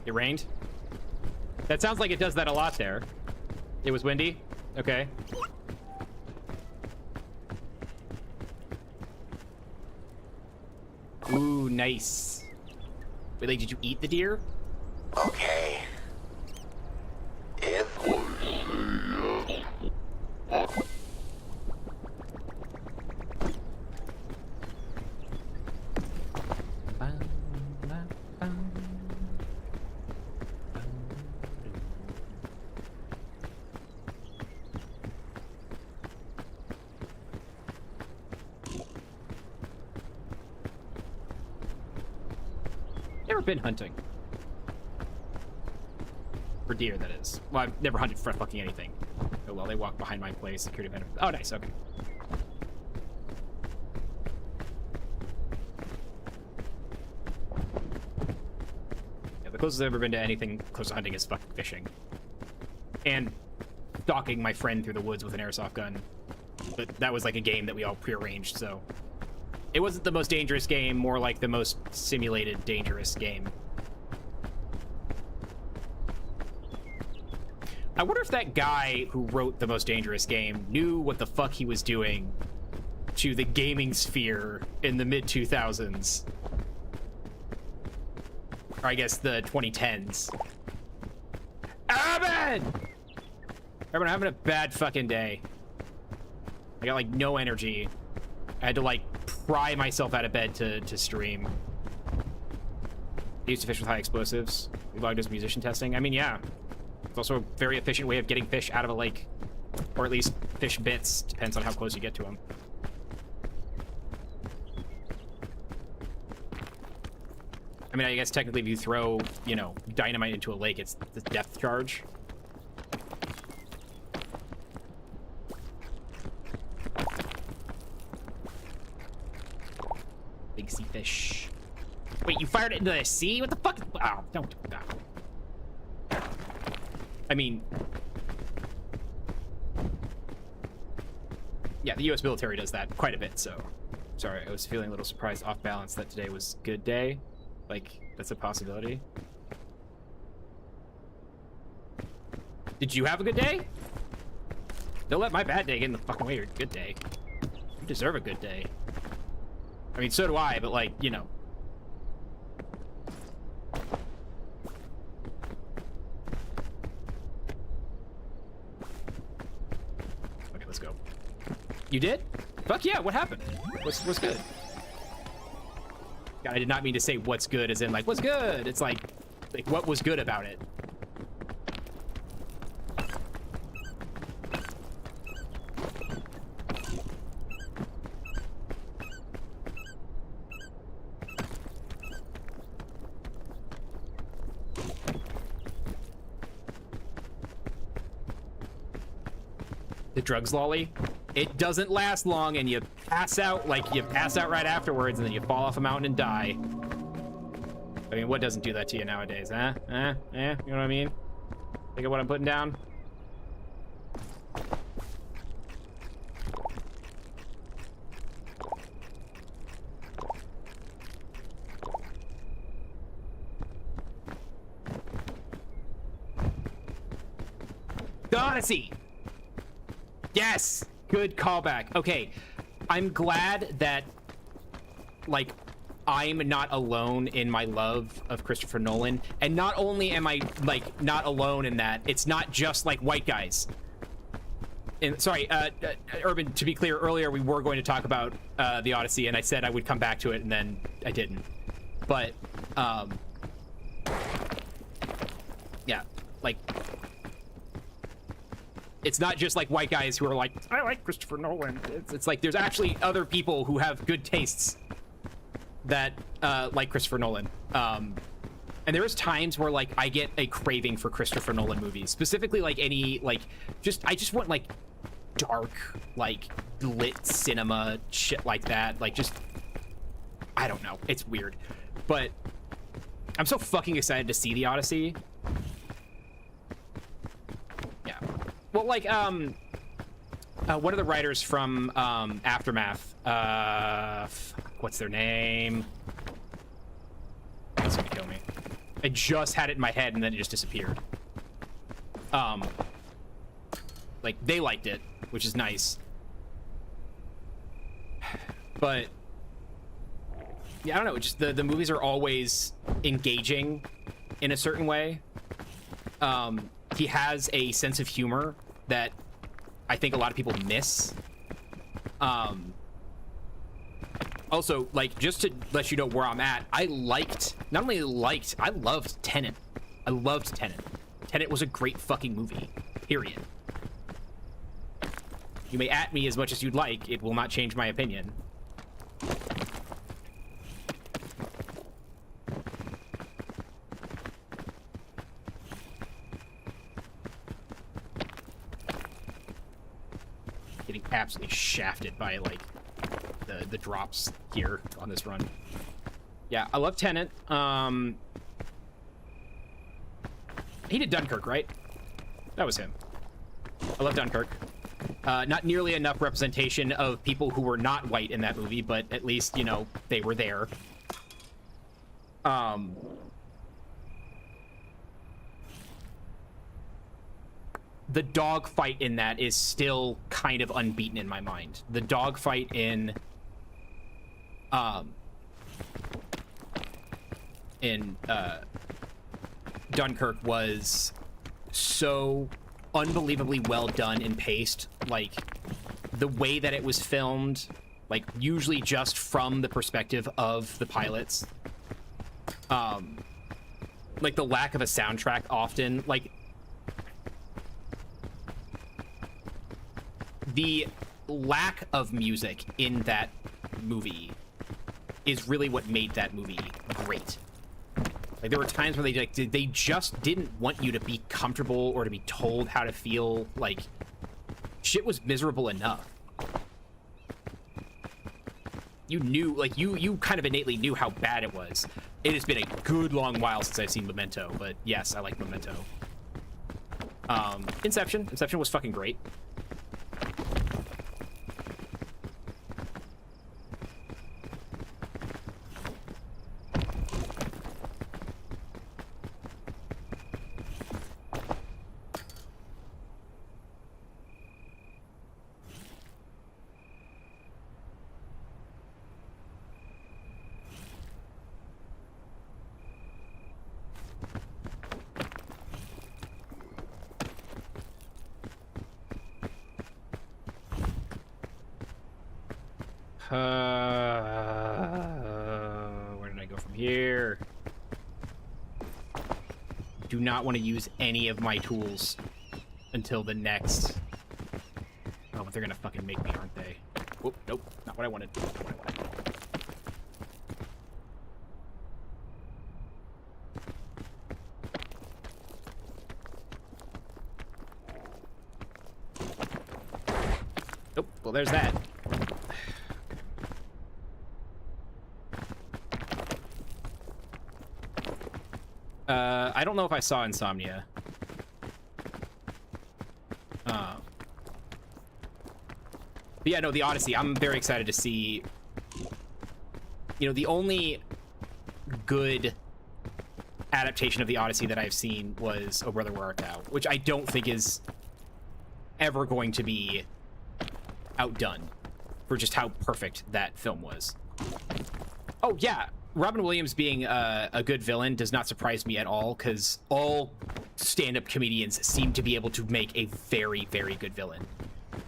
It rained? That sounds like it does that a lot there. It was windy? Okay. Ooh, nice. Wait, like, did you eat the deer? Okay. If Never been hunting. For deer, that is. Well, I've never hunted for fucking anything. Oh well, they walk behind my place. Security benefit. Oh, nice. Okay. Yeah, the closest I've ever been to anything close to hunting is fucking fishing. And stalking my friend through the woods with an airsoft gun. But that was like a game that we all prearranged, so... It wasn't the most dangerous game, more like the most simulated dangerous game. I wonder if that guy who wrote the most dangerous game knew what the fuck he was doing to the gaming sphere in the mid-2000s. Or I guess the 2010s. Amen! Everyone having a bad fucking day. I got like no energy. I had to like pry myself out of bed to stream. I used to fish with high explosives. We logged as musician testing. I mean, yeah. It's also a very efficient way of getting fish out of a lake. Or at least fish bits. Depends on how close you get to them. I mean, I guess technically if you throw, you know, dynamite into a lake, it's the depth charge. Big sea fish. Wait, you fired it into the sea? What the fuck? Oh, don't do that. I mean... Yeah, the US military does that quite a bit, so... Sorry, I was feeling a little surprised off balance that today was good day. Like, that's a possibility. Did you have a good day? Don't let my bad day get in the fucking way of your good day. You deserve a good day. I mean, so do I, but like, you know. Okay, let's go. You did? Fuck yeah, what happened? What's good? God, I did not mean to say what's good as in like, what's good? It's like what was good about it? The drugs lolly, it doesn't last long and you pass out, like you pass out right afterwards and then you fall off a mountain and die. I mean, what doesn't do that to you nowadays, huh? You know what I mean? Think of what I'm putting down? Odyssey! Yes! Good callback. Okay, I'm glad that, like, I'm not alone in my love of Christopher Nolan. And not only am I, like, not alone in that, it's not just, like, white guys. and sorry, Urban, to be clear, earlier we were going to talk about the Odyssey, and I said I would come back to it, and then I didn't. But, yeah, like, it's not just like white guys who are like, I like Christopher Nolan. It's like there's actually other people who have good tastes that like Christopher Nolan. And there is times where like I get a craving for Christopher Nolan movies, specifically like any like I just want like dark like lit cinema shit like that. Like just I don't know, it's weird, but I'm so fucking excited to see the Odyssey. Yeah, well, like one of the writers from Aftermath, what's their name? That's gonna kill me. I just had it in my head and then it just disappeared. Like they liked it, which is nice. But yeah, I don't know, just the movies are always engaging in a certain way. He has a sense of humor that I think a lot of people miss. Also, like, just to let you know where I'm at, I loved Tenet. I loved Tenet. Tenet was a great fucking movie, period. You may at me as much as you'd like, it will not change my opinion. Getting absolutely shafted by, like, the drops here on this run. Yeah, I love Tenet. He did Dunkirk, right? That was him. I love Dunkirk. Not nearly enough representation of people who were not white in that movie, but at least, you know, they were there. The dogfight in that is still kind of unbeaten in my mind. The dogfight in Dunkirk was so unbelievably well done and paced. Like, the way that it was filmed, like, usually just from the perspective of the pilots. Like, the lack of a soundtrack often, like, the lack of music in that movie is really what made that movie great. Like, there were times where they just didn't want you to be comfortable or to be told how to feel. Like, shit was miserable enough. You knew, like, you kind of innately knew how bad it was. It has been a good long while since I've seen Memento, but yes, I like Memento. Inception was fucking great. Where did I go from here? Do not want to use any of my tools until the next. Oh, but they're gonna fucking make me, aren't they? Whoop, nope, not what I wanted. Not what I wanted. Nope, well, there's that. I don't know if I saw Insomnia. But yeah, no, the Odyssey. I'm very excited to see. You know, the only good adaptation of the Odyssey that I've seen was Oh Brother, Where Art Thou, which I don't think is ever going to be outdone for just how perfect that film was. Oh yeah, Robin Williams being a good villain does not surprise me at all, because all stand-up comedians seem to be able to make a very, very good villain.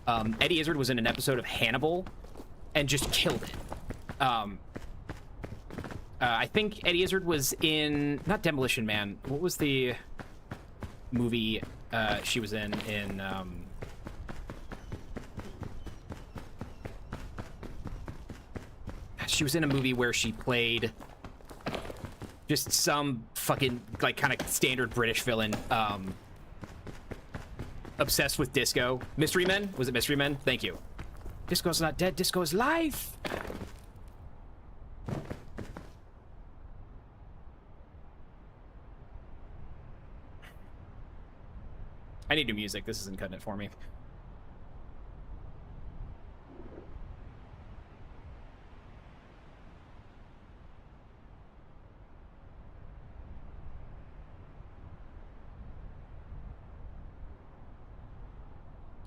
Eddie Izzard was in an episode of Hannibal and just killed it. I think Eddie Izzard was in, not Demolition Man. What was the movie she was in? She was in a movie where she played just some fucking, like, kind of standard British villain, obsessed with disco. Mystery Men? Was it Mystery Men? Thank you. Disco's not dead, disco is life! I need new music. This isn't cutting it for me.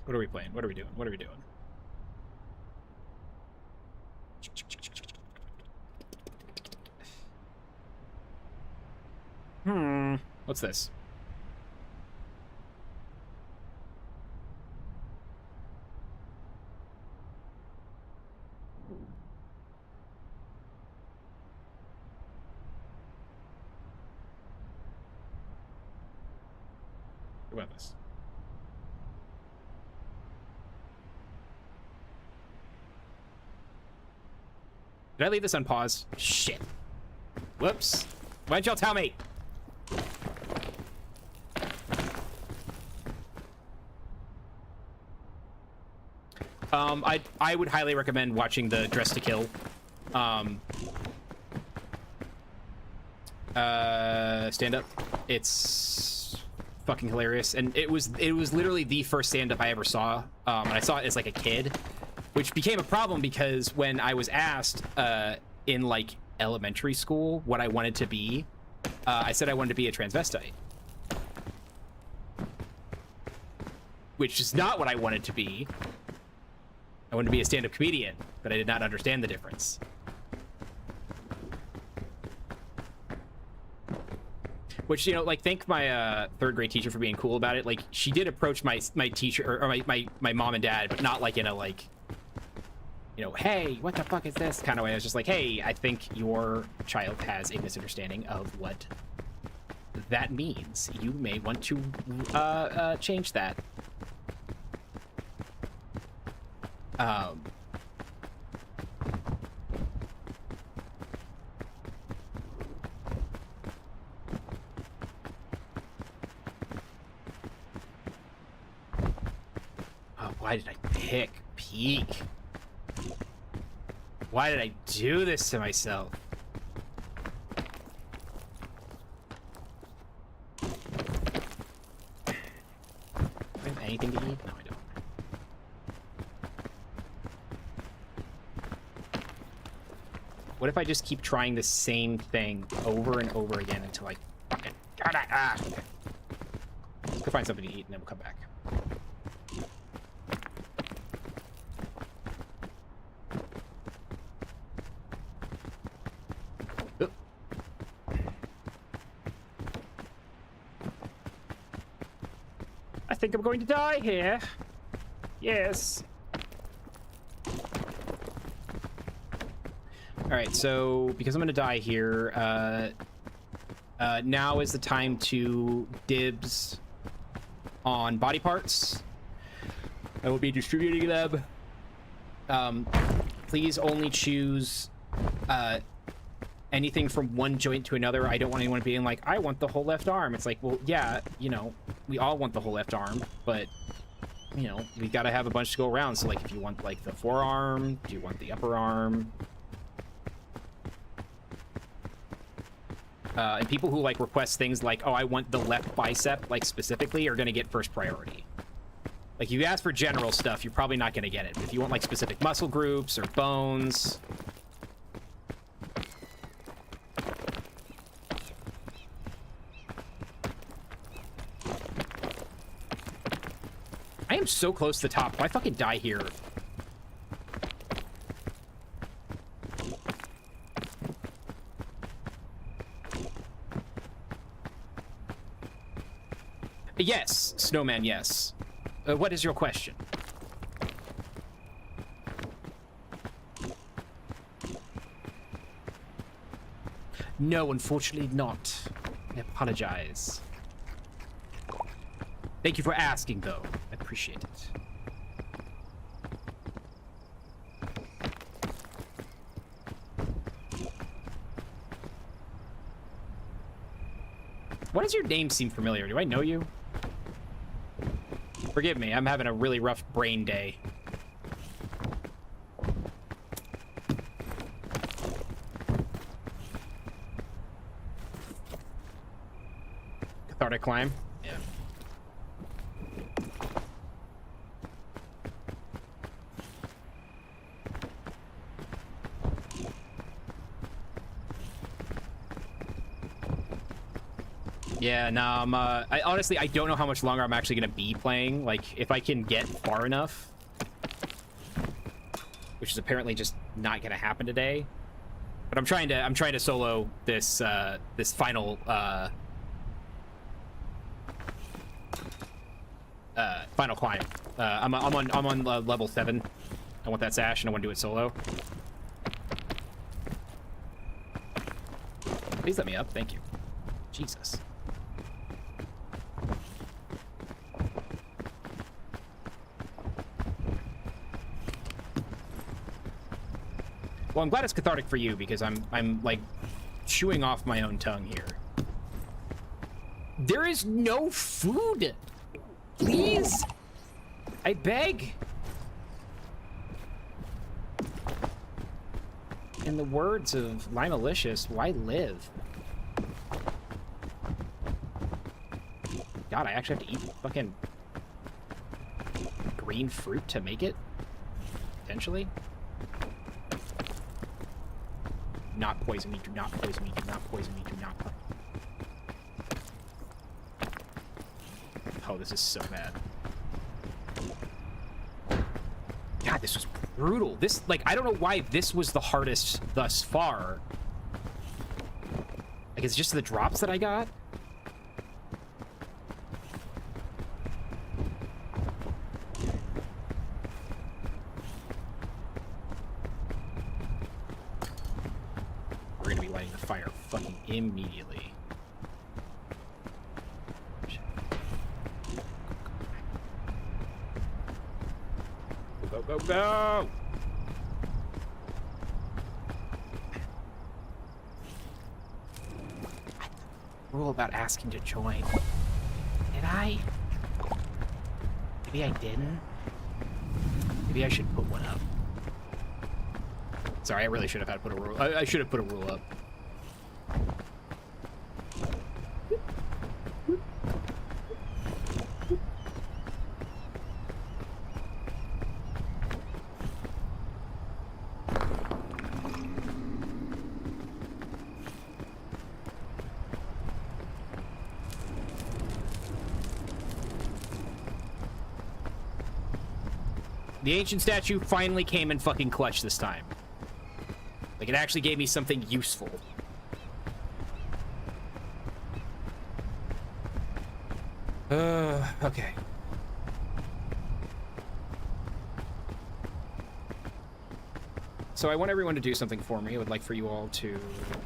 What are we playing? What are we doing? What are we doing? What's this? What about this? Did I leave this on pause? Shit. Whoops. Why'd y'all tell me? I would highly recommend watching the Dress to Kill stand-up. It's fucking hilarious, and it was literally the first stand-up I ever saw, and I saw it as like a kid, which became a problem because when I was asked in like elementary school what I wanted to be, I said I wanted to be a transvestite, which is not what I wanted to be. I wanted to be a stand-up comedian, but I did not understand the difference. Which, you know, like, thank my third grade teacher for being cool about it. Like, she did approach my teacher, or my mom and dad, but not like in a, like, you know, hey, what the fuck is this kind of way. I was just like, hey, I think your child has a misunderstanding of what that means. You may want to change that. Why did I pick peek? Why did I do this to myself? Do I have anything to eat? No, I don't. What if I just keep trying the same thing over and over again until I fucking got it? Ah! Go find something to eat and then we'll come back. I think I'm going to die here. Yes. All right, so because I'm going to die here, now is the time to dibs on body parts. I will be distributing them. Please only choose anything from one joint to another. I don't want anyone being like, I want the whole left arm. It's like, well, yeah, you know, we all want the whole left arm, but, you know, we got to have a bunch to go around. So, like, if you want, like, the forearm, do you want the upper arm? And people who, like, request things like, oh, I want the left bicep, like, specifically, are going to get first priority. Like, if you ask for general stuff, you're probably not going to get it. But if you want, like, specific muscle groups or bones... I am so close to the top. Why fucking die here? Yes, Snowman, yes. What is your question? No, unfortunately not. I apologize. Thank you for asking, though. I appreciate it. Why does your name seem familiar? Do I know you? Forgive me, I'm having a really rough brain day. Cathartic climb? Yeah. Yeah, no, I honestly, I don't know how much longer I'm actually gonna be playing. Like, if I can get far enough, which is apparently just not gonna happen today. But I'm trying to solo this this final final climb. I'm on level 7. I want that sash and I want to do it solo. Please let me up, thank you. Jesus. Well, I'm glad it's cathartic for you because I'm like chewing off my own tongue here. There is no food. Please, I beg. In the words of Limalicious, why live? God, I actually have to eat fucking green fruit to make it? Potentially? Not poison me, do not poison me, do not poison me, do not poison me. Oh, this is so bad. God, this was brutal. This, like, I don't know why this was the hardest thus far. Like, it's just the drops that I got? We're gonna be lighting the fire fucking immediately. Go, go, go! Rule about asking to join. Did I? Maybe I didn't. Maybe I should put one up. Sorry, I really should have had to put a rule. I should have put a rule up. The ancient statue finally came in fucking clutch this time. Like, it actually gave me something useful. Okay. So I want everyone to do something for me. I would like for you all to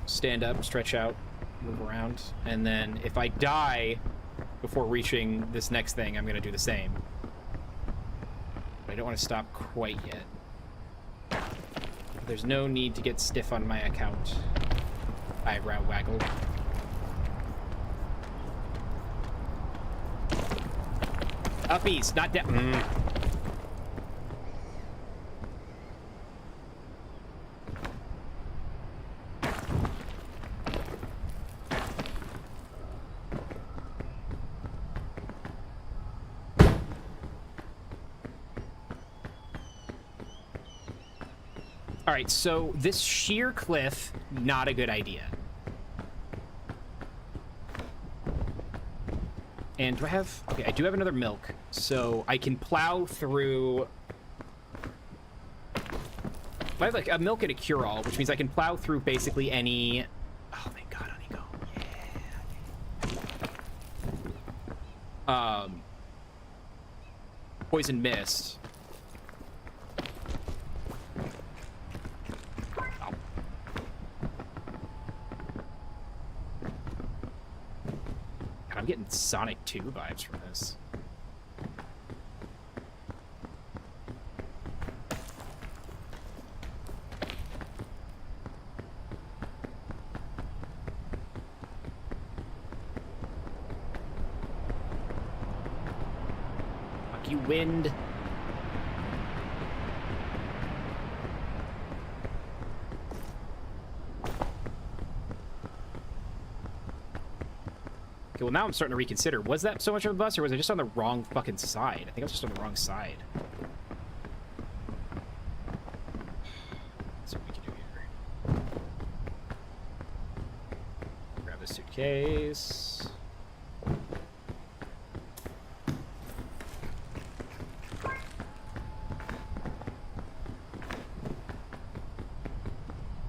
stand up, stretch out, move around, and then if I die before reaching this next thing, I'm gonna do the same. But I don't want to stop quite yet. There's no need to get stiff on my account. Eyebrow waggle. Uppies, not down. All right, so this sheer cliff, not a good idea. And do I have... Okay, I do have another milk, so I can plow through... I have like a milk and a cure-all, which means I can plow through basically any... Oh, thank God, honey, go. Yeah. Poison mist. I'm getting Sonic 2 vibes from this. Fuck you, wind. Okay, well now I'm starting to reconsider. Was that so much of a bus, or was I just on the wrong fucking side? I think I was just on the wrong side. Let's see what we can do here. Grab the suitcase.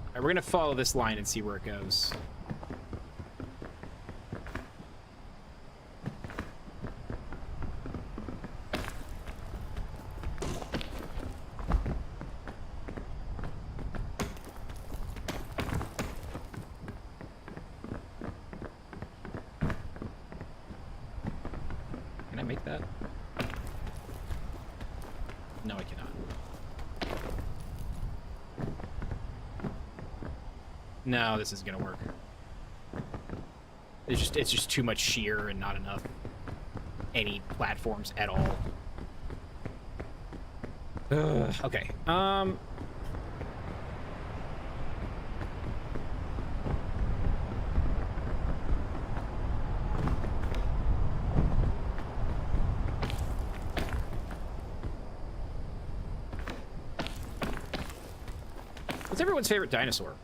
Alright, we're gonna follow this line and see where it goes. No, this isn't gonna work. It's just too much shear and not enough any platforms at all. Okay. What's everyone's favorite dinosaur?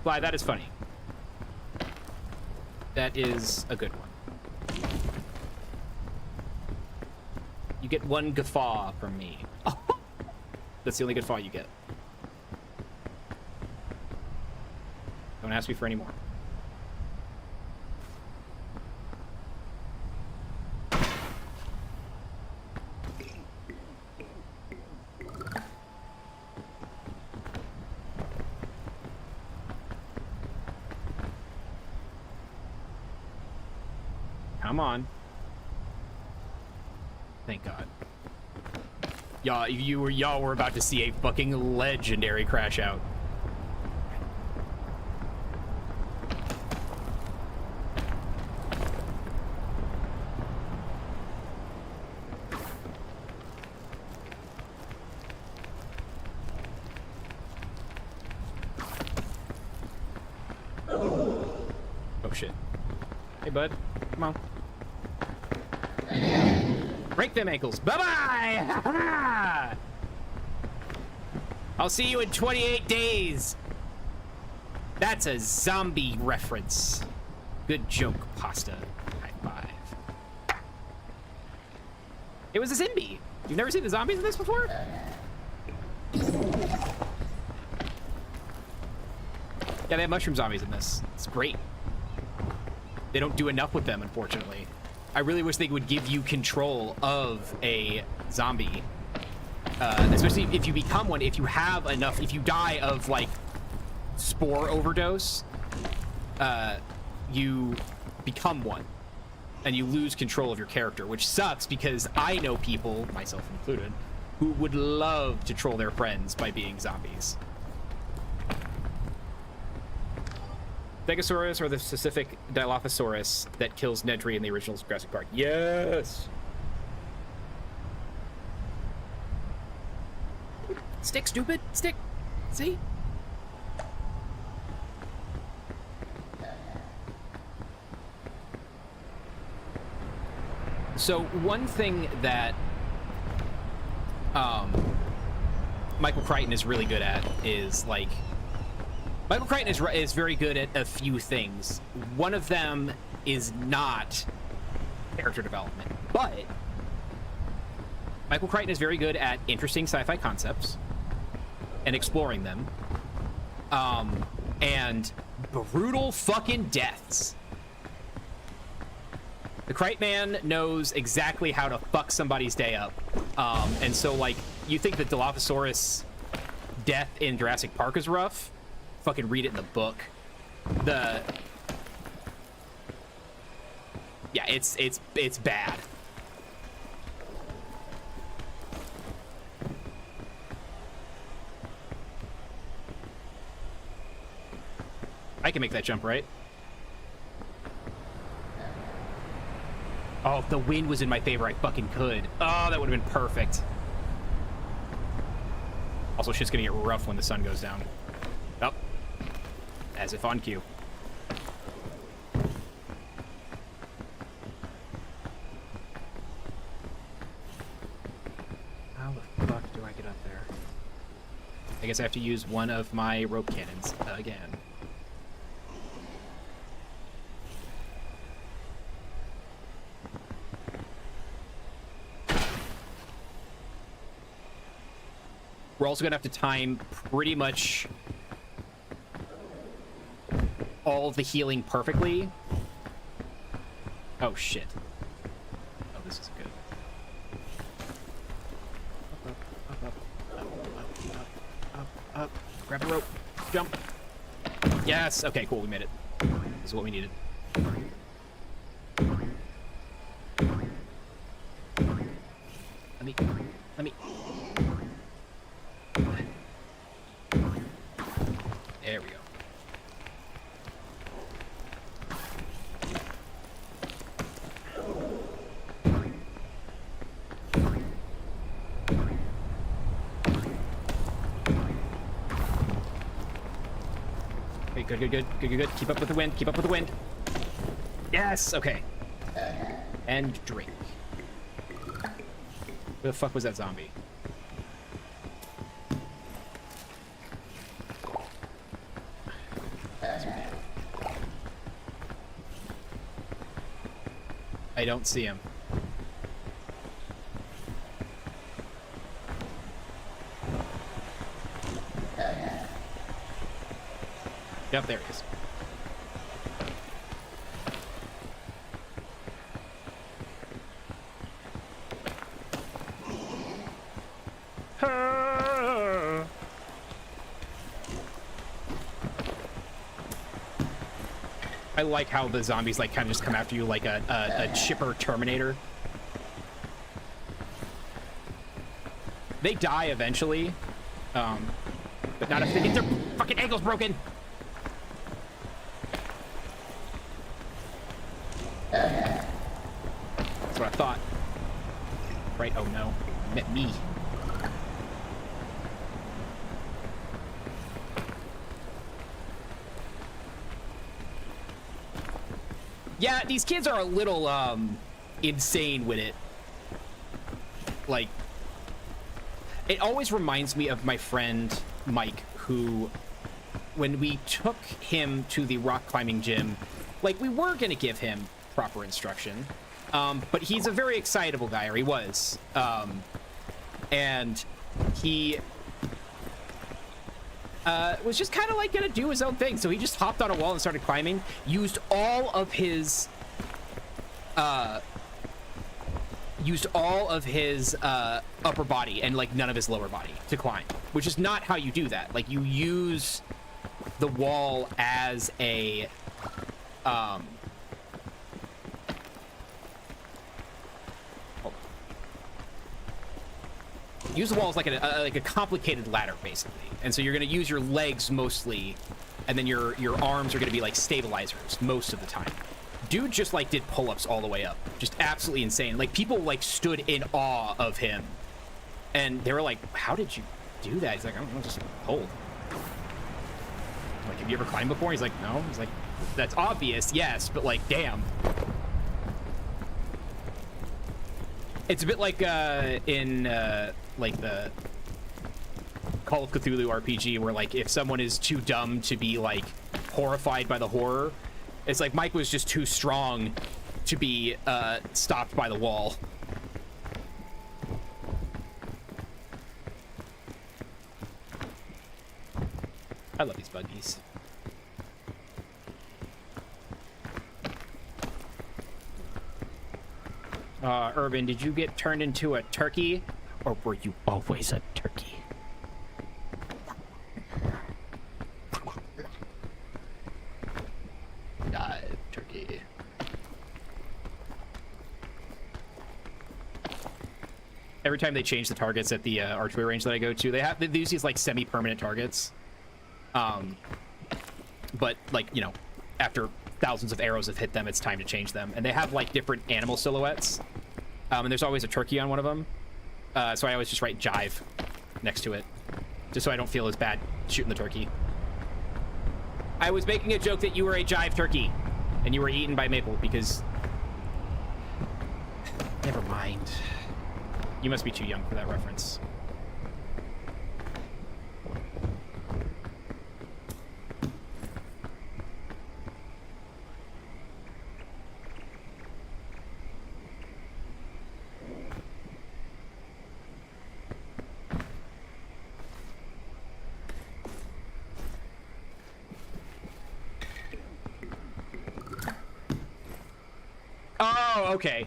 Fly, that is funny. That is a good one. You get one guffaw from me. Oh, that's the only guffaw you get. Don't ask me for any more. Come on. Thank God. Y'all were about to see a fucking legendary crash out. Oh shit. Hey bud, come on. Break them ankles. Bye-bye! I'll see you in 28 days. That's a zombie reference. Good joke, pasta. High five. It was a Zimby. You've never seen the zombies in this before? Yeah, they have mushroom zombies in this. It's great. They don't do enough with them, unfortunately. I really wish they would give you control of a zombie. Especially if you become one, if you have enough, if you die of, like, spore overdose, you become one. And you lose control of your character, which sucks because I know people, myself included, who would love to troll their friends by being zombies. Stegosaurus or the specific Dilophosaurus that kills Nedry in the original Jurassic Park. Yes! Stick, stupid! Stick! See? So, one thing that Michael Crichton is really good at is, like, Michael Crichton is very good at a few things. One of them is not character development, but Michael Crichton is very good at interesting sci-fi concepts and exploring them, and brutal fucking deaths. The Krite Man knows exactly how to fuck somebody's day up. And so, like, you think the Dilophosaurus death in Jurassic Park is rough? Fucking read it in the book. Yeah, it's bad. I can make that jump, right? Oh, if the wind was in my favor, I fucking could. Oh, that would have been perfect. Also, shit's gonna get rough when the sun goes down. Oh. As if on cue. How the fuck do I get up there? I guess I have to use one of my rope cannons again. We're also gonna have to time pretty much all of the healing perfectly. Oh shit. Oh, this is good. Up. Grab the rope. Jump. Yes. Okay, cool. We made it. This is what we needed. Let me. There we go. Okay, good. Keep up with the wind. Yes. Okay. And drink. Where the fuck was that zombie? I don't see him. Yep, there he is. I like how the zombies like kind of just come after you like a chipper Terminator. They die eventually, but not if they get their fucking ankles broken. That's what I thought. Right? Oh no, met me. Yeah, these kids are a little, insane with it. Like, it always reminds me of my friend Mike, who, when we took him to the rock climbing gym, like, we were gonna give him proper instruction, but he's a very excitable guy, or he was, and he was just kind of like gonna do his own thing. So he just hopped on a wall and started climbing, used all of his upper body and like none of his lower body to climb, which is not how you do that. Like, you use the wall as a use the wall as like a complicated ladder, basically. And so you're gonna use your legs mostly, and then your arms are gonna be like stabilizers most of the time. Dude just like did pull-ups all the way up, just absolutely insane. Like, people like stood in awe of him, and they were like, "How did you do that?" He's like, "I don't know, just hold." Like, have you ever climbed before? He's like, "No." He's like, "That's obvious, yes, but like, damn." It's a bit like in like the Call of Cthulhu RPG, where like if someone is too dumb to be like horrified by the horror, it's like Mike was just too strong to be stopped by the wall. I love these buggies. Urban, did you get turned into a turkey? Or were you always a turkey? Turkey. Every time they change the targets at the archery range that I go to, they use these like semi-permanent targets. But like, you know, after thousands of arrows have hit them, it's time to change them. And they have like different animal silhouettes. And there's always a turkey on one of them. So I always just write jive next to it, just so I don't feel as bad shooting the turkey. I was making a joke that you were a jive turkey and you were eaten by Maple because... Never mind. You must be too young for that reference. Oh, okay.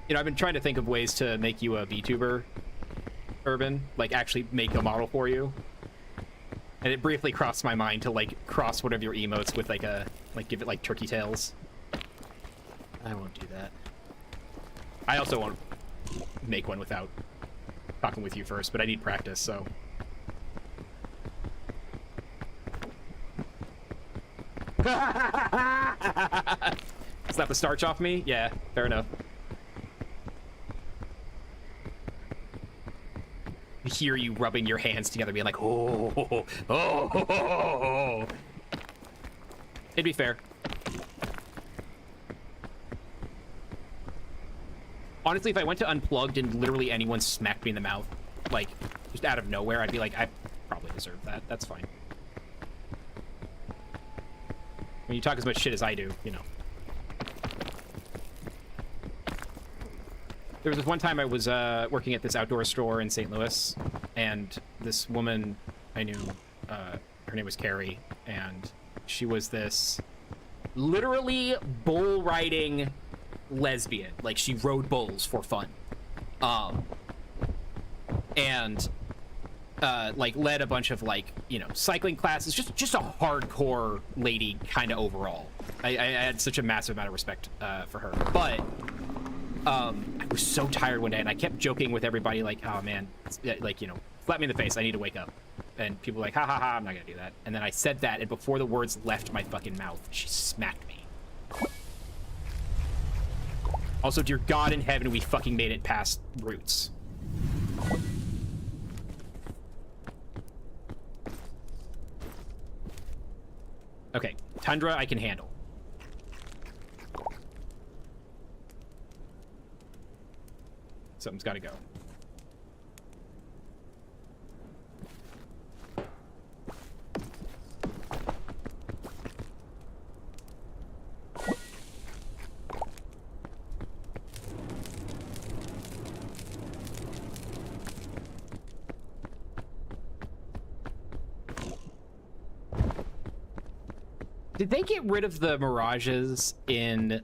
You know, I've been trying to think of ways to make you a VTuber, Urban. Like, actually make a model for you. And it briefly crossed my mind to, like, cross one of your emotes with, like, give it, like, turkey tails. I won't do that. I also won't make one without talking with you first, but I need practice, so... Slap the starch off me? Yeah, fair enough. Hear you rubbing your hands together, being like, oh, oh, oh, oh, oh. It'd be fair. Honestly, if I went to Unplugged and literally anyone smacked me in the mouth, like, just out of nowhere, I'd be like, I probably deserve that. That's fine. When you talk as much shit as I do, you know. There was this one time I was working at this outdoor store in St. Louis, and this woman I knew, her name was Carrie, and she was this literally bull riding lesbian. Like, she rode bulls for fun. And like led a bunch of, like, you know, cycling classes, just a hardcore lady kind of overall. I had such a massive amount of respect for her. But I was so tired one day, and I kept joking with everybody, like, oh man, like, you know, slap me in the face, I need to wake up. And people were like, ha ha ha, I'm not gonna do that. And then I said that, and before the words left my fucking mouth, she smacked me. Also, dear God in heaven, we fucking made it past Roots. Okay, Tundra I can handle. Something's gotta go. Did they get rid of the mirages in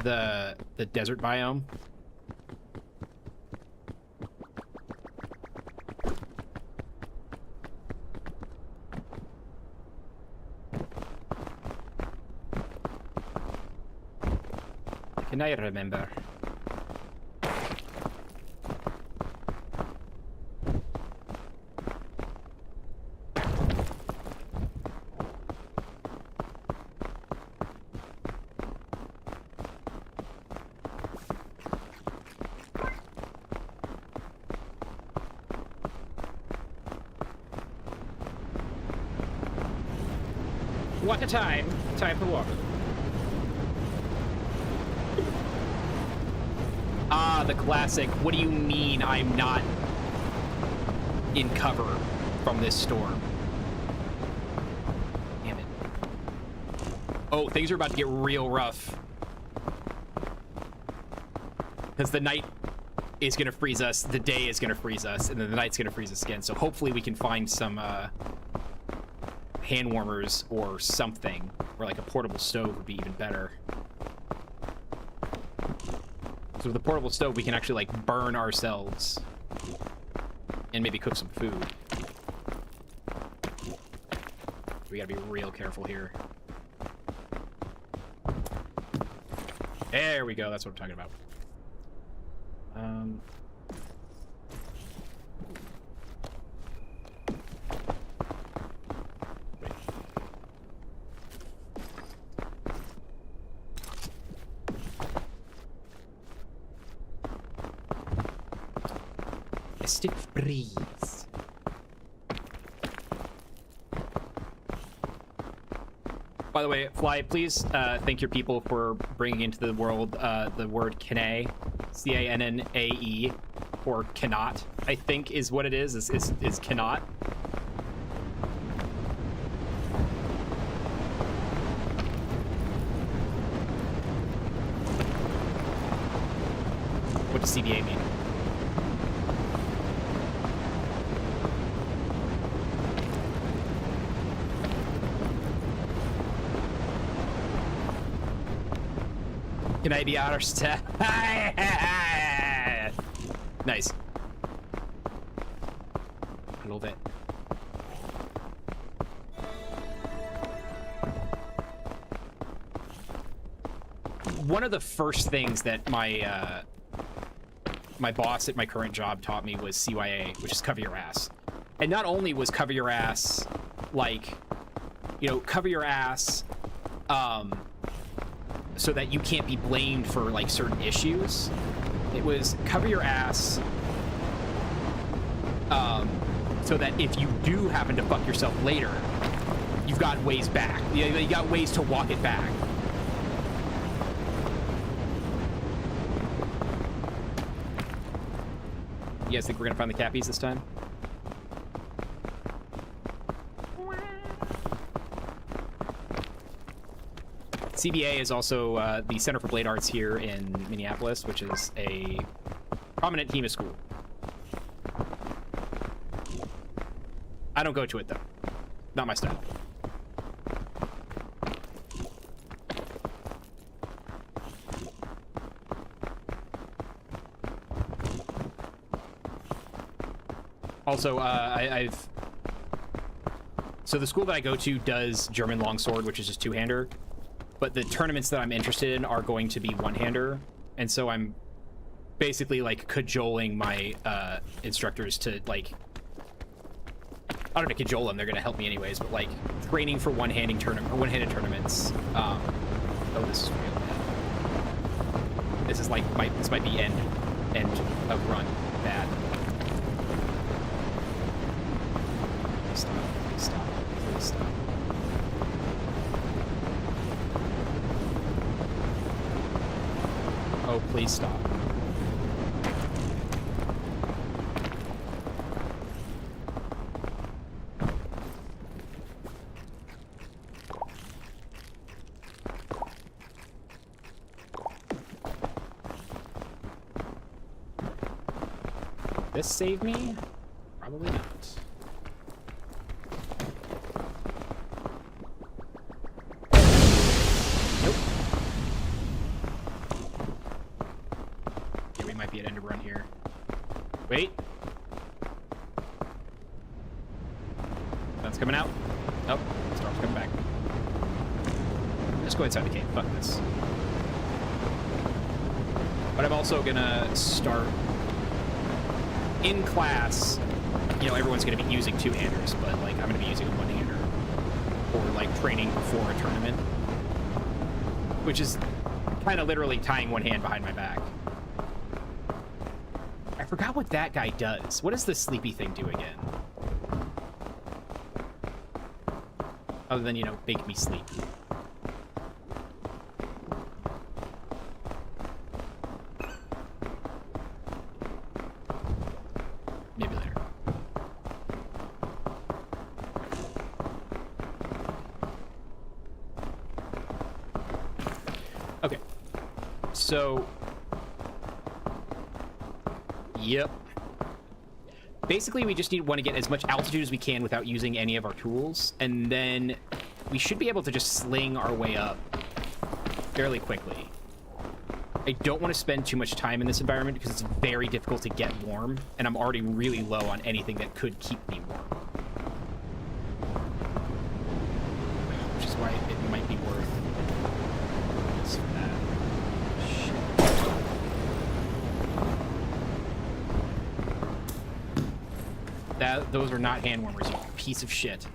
the desert biome? Can I remember? What a time. Time for what? Ah, the classic. What do you mean I'm not in cover from this storm? Damn it. Oh, things are about to get real rough. Because the night is going to freeze us, the day is going to freeze us, and then the night's going to freeze us again. So hopefully we can find some hand warmers or something, or like a portable stove would be even better. So with the portable stove, we can actually like burn ourselves and maybe cook some food. We gotta be real careful here. There we go, that's what I'm talking about. Wait. A stick breeze. By the way, Fly, please thank your people for bringing into the world the word Cannae, C-A-N-N-A-E, or cannot, I think is what it is cannot. What does CBA mean? Can I be honest? Nice. I love it. One of the first things that my my boss at my current job taught me was CYA, which is cover your ass. And not only was cover your ass, like, you know, cover your ass, so that you can't be blamed for like certain issues. It was cover your ass so that if you do happen to fuck yourself later, you've got ways back. You got ways to walk it back. You guys think we're gonna find the Cappies this time? CBA is also the Center for Blade Arts here in Minneapolis, which is a prominent HEMA school. I don't go to it, though. Not my style. Also, so the school that I go to does German longsword, which is just two-hander. But the tournaments that I'm interested in are going to be one-hander, and so I'm basically like cajoling my instructors to like, I don't have to cajole them, they're gonna help me anyways, but like training for one-handed tournaments. Oh, this is real bad. This is like this might be end of run bad. Please stop, please stop, please stop. Oh, please stop. This save me? Probably not. Nope. Yeah, we might be at end of run here. Wait. That's coming out. Oh, Storm's coming back. Let's go inside the cave. Fuck this. But I'm also gonna start in class. You know, everyone's gonna be using two-handers, but like I'm gonna be using a one-hander for like training before a tournament, which is kind of literally tying one hand behind my back. I forgot what that guy does. What does the sleepy thing do again? Other than, you know, make me sleep. Maybe later. So, yep. Basically, we just want to get as much altitude as we can without using any of our tools, and then we should be able to just sling our way up fairly quickly. I don't want to spend too much time in this environment because it's very difficult to get warm, and I'm already really low on anything that could keep me warm. Which is why it might be worth this for that. Those are not hand warmers, you piece of shit.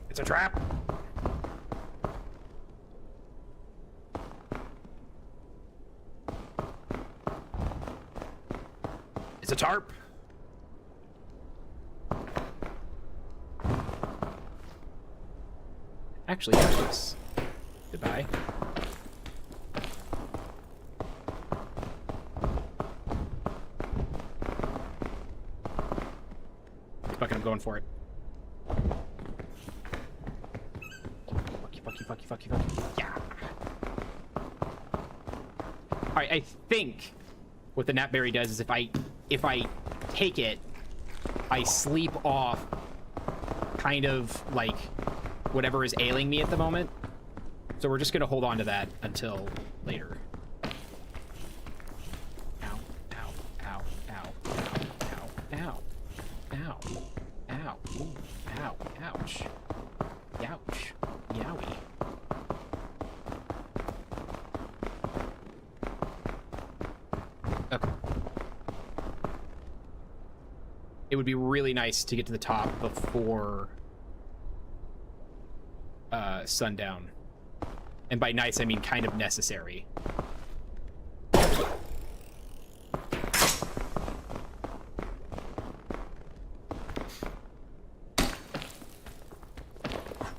It's a trap. It's a tarp. Actually, yes. Goodbye. Fuck it, I'm going for it. Fuck you. Yeah. Alright, I think what the Gnatberry does is if I take it, I sleep off kind of like whatever is ailing me at the moment. So we're just gonna hold on to that until later. Ow, ow, ow, ow, ow, ow, ow, ow, ooh, ow, ouch, ouch, yowie. Okay. It would be really nice to get to the top before sundown. And by nice, I mean kind of necessary.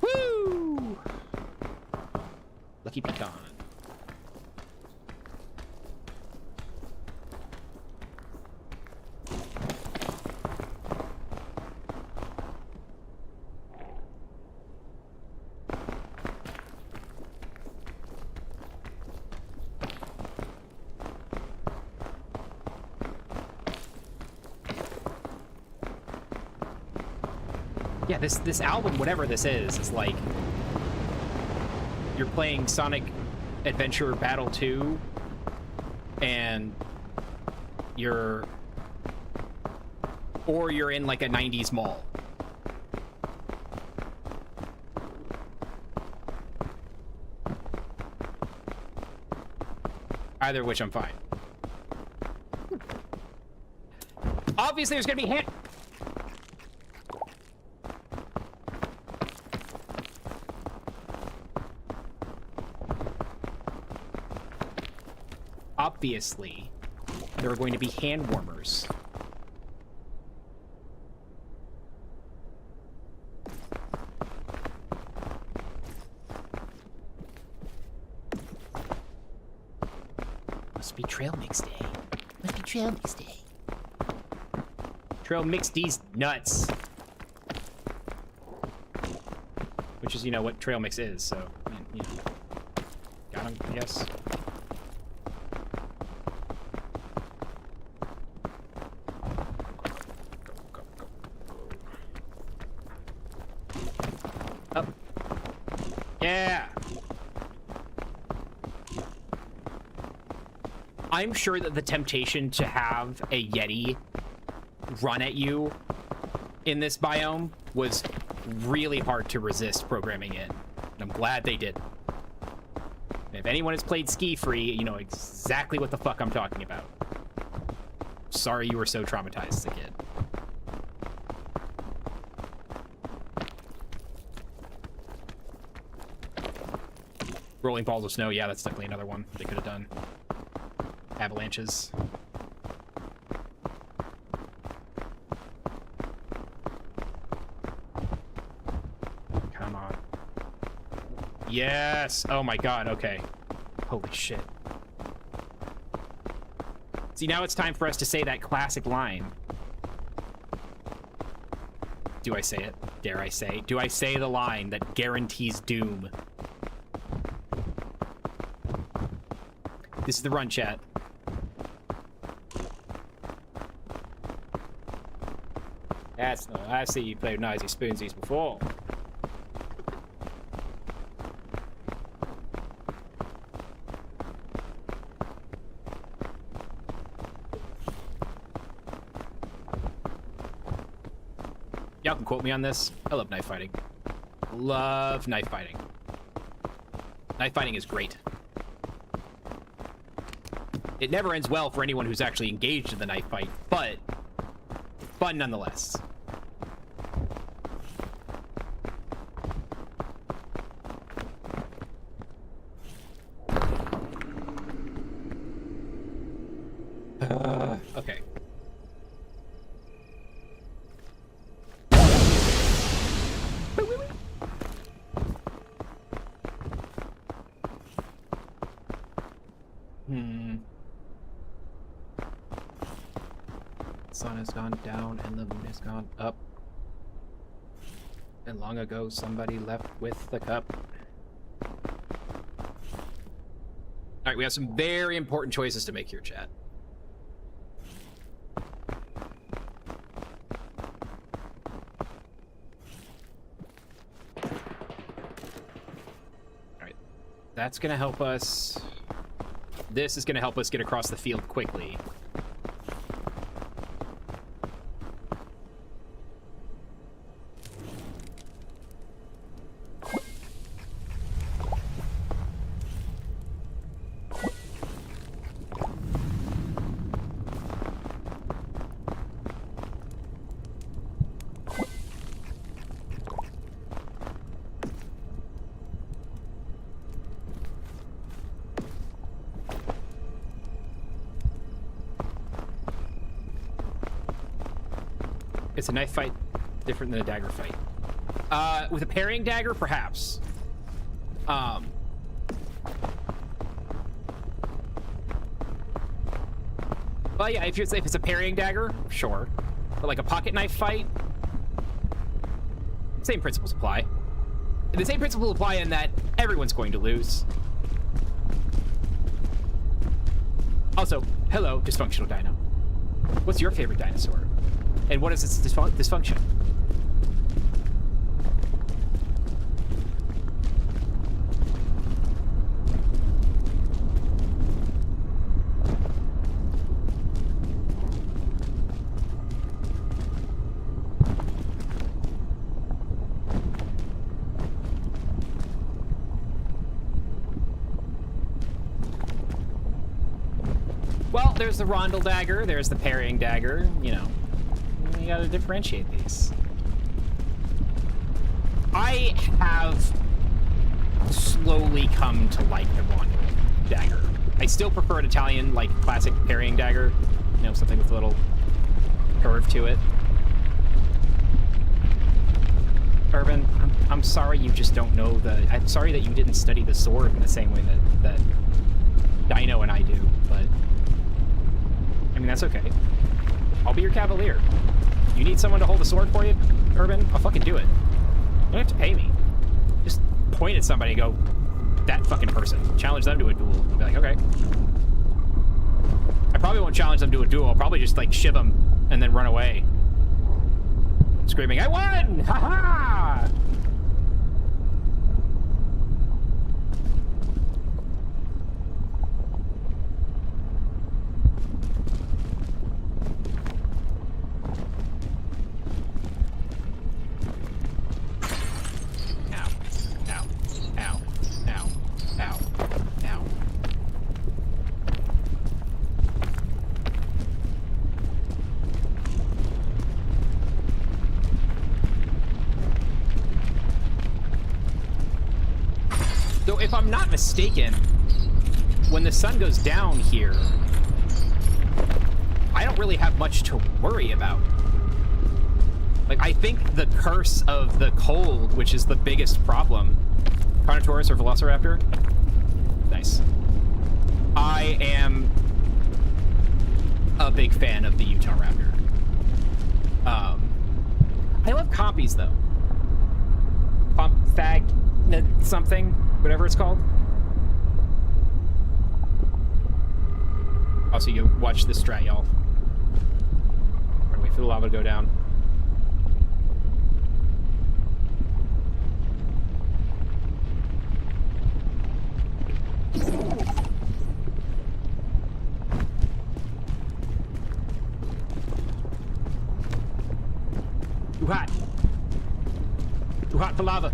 Woo! Lucky pecan. Yeah, this album, whatever this is like you're playing Sonic Adventure Battle 2 and you're in like a 90s mall. Either of which I'm fine. Obviously there's gonna be hand. Obviously, there are going to be hand warmers. Must be trail mix day. Must be trail mix day. Trail mix these nuts. Which is, you know, what trail mix is, so, you know. Got him, I guess. Up. Yeah. I'm sure that the temptation to have a Yeti run at you in this biome was really hard to resist programming in. And I'm glad they did. If anyone has played Ski Free, you know exactly what the fuck I'm talking about. Sorry you were so traumatized as a kid. Rolling balls of snow, yeah, that's definitely another one they could have done. Avalanches. Come on. Yes! Oh my god, okay. Holy shit. See, now it's time for us to say that classic line. Do I say it? Dare I say? Do I say the line that guarantees doom? This is the run, chat. That's not... I see you played Nicey Spoonsies before. Y'all can quote me on this. I love knife fighting. Love knife fighting. Knife fighting is great. It never ends well for anyone who's actually engaged in the knife fight, but fun nonetheless. Okay. Sun has gone down and the moon has gone up. And long ago somebody left with the cup. Alright, we have some very important choices to make here, chat. Alright. That's gonna help us. This is gonna help us get across the field quickly. It's a knife fight, different than a dagger fight. With a parrying dagger, perhaps. Well, yeah, if it's a parrying dagger, sure. But like a pocket knife fight, same principles apply. And the same principle apply in that everyone's going to lose. Also, hello, dysfunctional dino. What's your favorite dinosaur? And what is its dysfunction? Well, there's the rondel dagger, there's the parrying dagger, you know. You gotta differentiate these. I have slowly come to like the rondel dagger. I still prefer an Italian, like, classic parrying dagger. You know, something with a little curve to it. Urban, I'm sorry you just don't know I'm sorry that you didn't study the sword in the same way that Dino and I do, but... I mean, that's okay. I'll be your cavalier. You need someone to hold a sword for you, Urban? I'll fucking do it. You don't have to pay me. Just point at somebody and go, that fucking person. Challenge them to a duel. I'll be like, okay. I probably won't challenge them to a duel. I'll probably just, like, shiv them and then run away. Screaming, I won! Ha-ha! If I'm not mistaken, when the sun goes down here, I don't really have much to worry about. Like, I think the curse of the cold, which is the biggest problem, Carnotaurus or Velociraptor? Nice. I am a big fan of the Utah Raptor. I love compies though. Comp fag something, whatever it's called. Also, you watch this strat, y'all. We're gonna wait for the lava to go down. Too hot. Too hot for lava.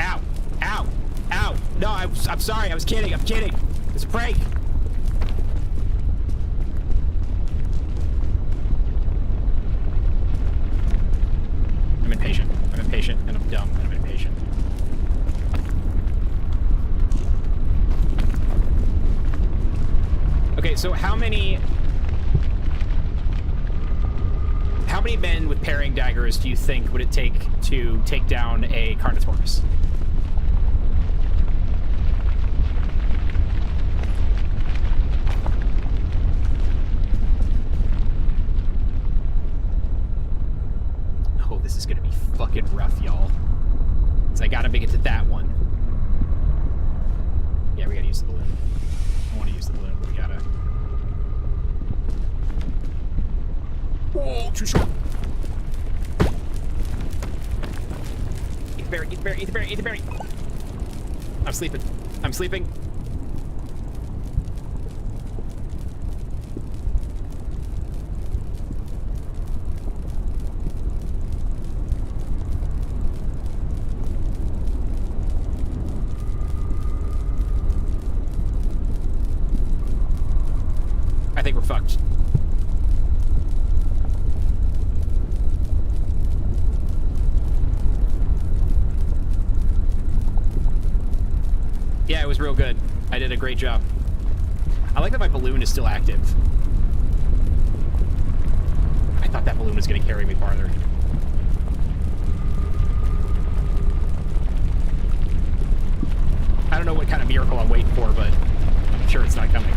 Ow. Ow. Ow. No, I'm sorry. I was kidding. I'm kidding. It's a prank. I'm impatient. I'm impatient, and I'm dumb, and I'm impatient. Okay, so how many men with parrying daggers do you think would it take to take down a Carnotaurus? Oh, this is gonna be fucking rough, y'all. So I gotta make it to that one. Yeah, we gotta use the balloon. I wanna use the balloon, but we gotta... Whoa, too short. Eat the berry, eat the berry, eat the berry, eat the berry. I'm sleeping. I'm sleeping. I think we're fucked. Yeah, it was real good. I did a great job. I like that my balloon is still active. I thought that balloon was going to carry me farther. I don't know what kind of miracle I'm waiting for, but I'm sure it's not coming.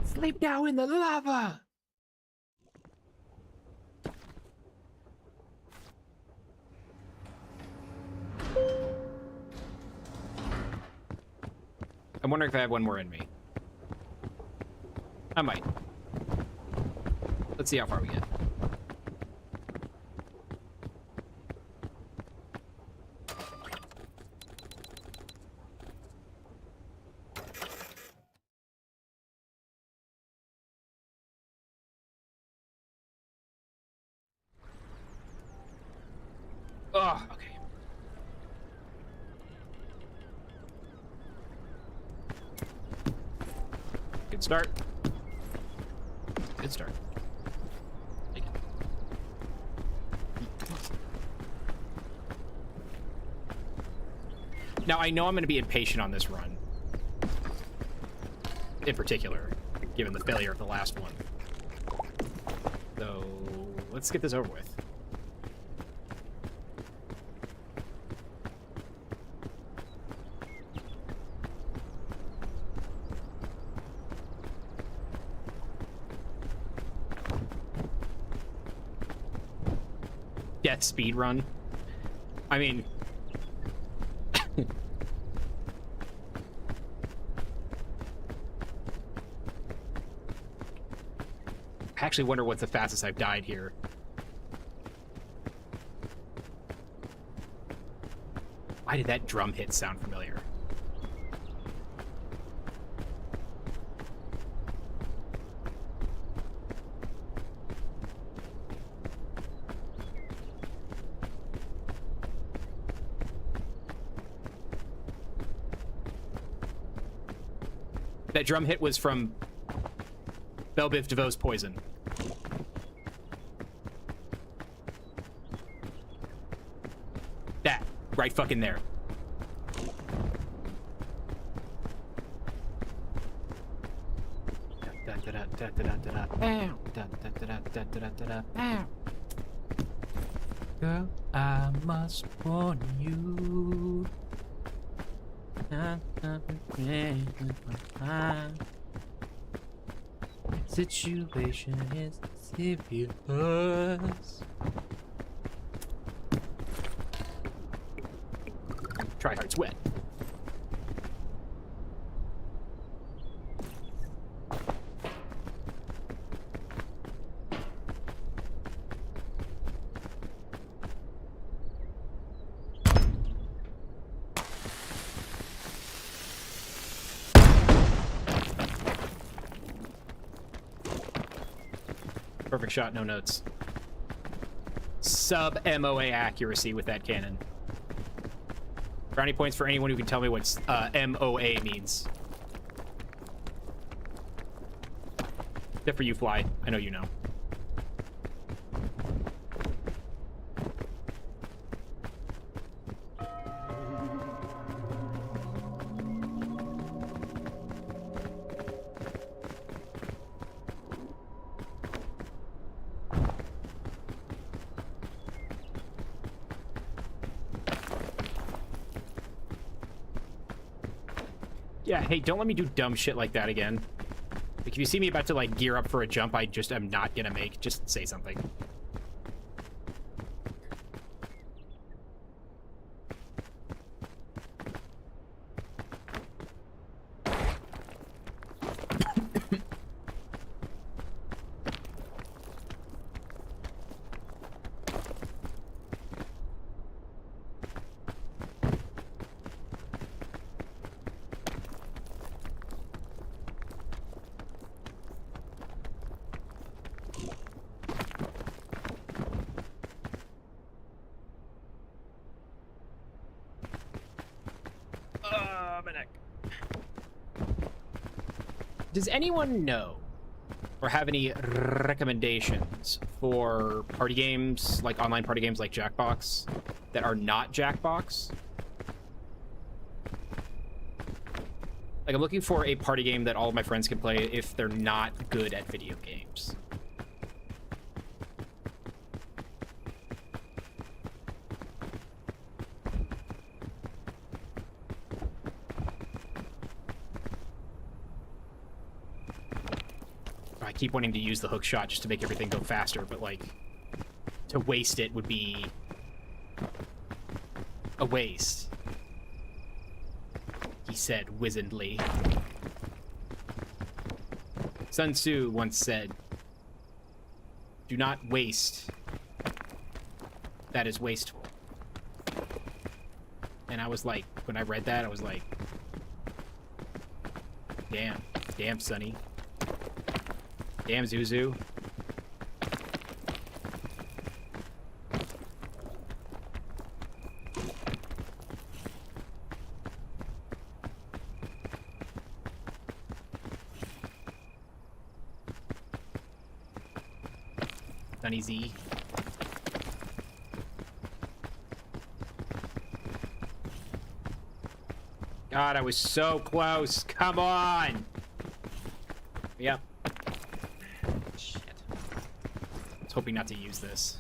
Sleep now in the lava. I'm wondering if I have one more in me. I might. Let's see how far we get. Oh, okay. Good start. Good start. Take it. Now, I know I'm going to be impatient on this run. In particular, given the failure of the last one. So, let's get this over with. Death speed run. I mean, I actually wonder what's the fastest I've died here. Why did that drum hit sound familiar? That drum hit was from Belle Biv DeVoe's poison. That. Right fucking there. Girl, I must warn you. Situation is serious. Try hard's wet. Perfect shot, no notes. Sub MOA accuracy with that cannon. Brownie points for anyone who can tell me what MOA means. Except for you, Fly. I know you know. Yeah, hey, don't let me do dumb shit like that again. Like, if you see me about to, like, gear up for a jump I just am not gonna make, just say something. My neck. Does anyone know or have any recommendations for party games, like online party games like Jackbox, that are not Jackbox? Like, I'm looking for a party game that all of my friends can play if they're not good at video games. I keep wanting to use the hook shot just to make everything go faster, but, like, to waste it would be a waste. He said wizenedly. Sun Tzu once said, "Do not waste. That is wasteful." And I was like, when I read that, I was like, damn. Damn, Sonny. Damn, Zuzu. Sunny Z. God, I was so close. Come on. Yep. Shit. I was hoping not to use this.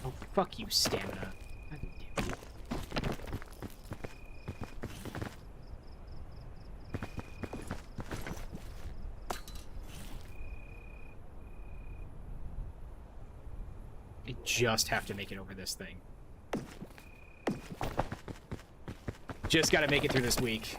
Oh, fuck you, stamina. God damn it. I just have to make it over this thing. Just gotta make it through this week.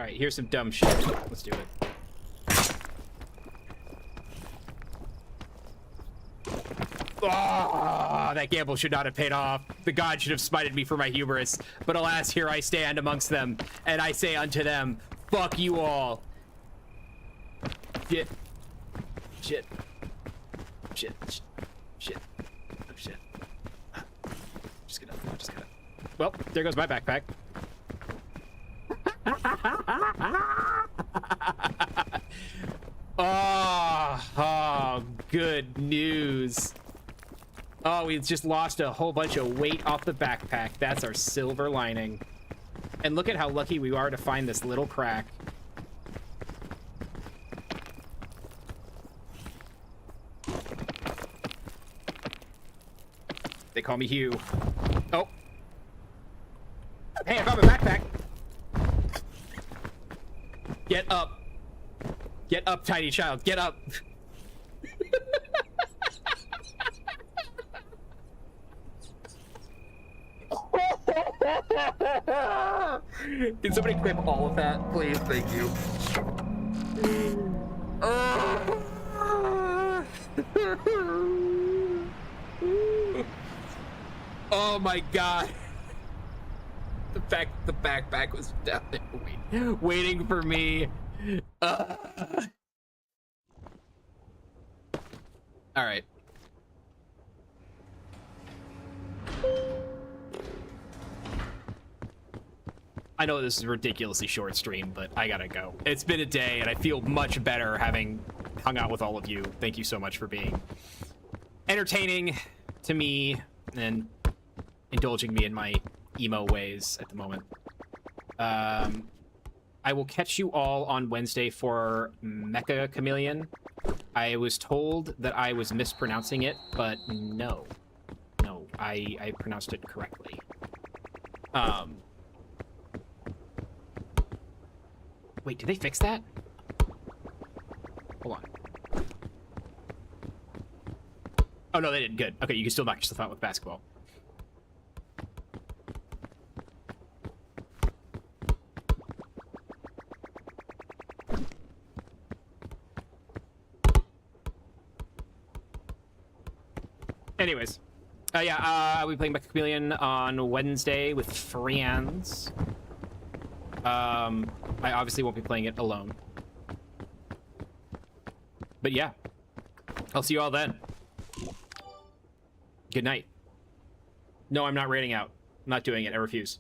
right, here's some dumb shit. Let's do it. Oh, that gamble should not have paid off. The god should have smited me for my hubris. But alas, here I stand amongst them, and I say unto them, fuck you all. Shit. Shit. Shit. Shit. Oh, shit. Just get up. Just get up. Well, there goes my backpack. Oh, good news. Oh, we just lost a whole bunch of weight off the backpack. That's our silver lining. And look at how lucky we are to find this little crack. They call me Hugh. Oh. Hey, I found my backpack. Get up. Get up, tiny child. Get up. Can somebody clip all of that, please? Thank you. Oh my god. The fact the backpack was down there waiting for me. All right. I know this is a ridiculously short stream, but I gotta go. It's been a day, and I feel much better having hung out with all of you. Thank you so much for being entertaining to me and indulging me in my emo ways at the moment. I will catch you all on Wednesday for Mecha Chameleon. I was told that I was mispronouncing it, but no. No, I pronounced it correctly. Wait, did they fix that? Hold on. Oh, no, they didn't. Good. Okay, you can still knock yourself out with basketball. Anyways. Yeah, I'll be playing Mecha Chameleon on Wednesday with friends. I obviously won't be playing it alone. But yeah. I'll see you all then. Good night. No, I'm not raiding out. I'm not doing it. I refuse.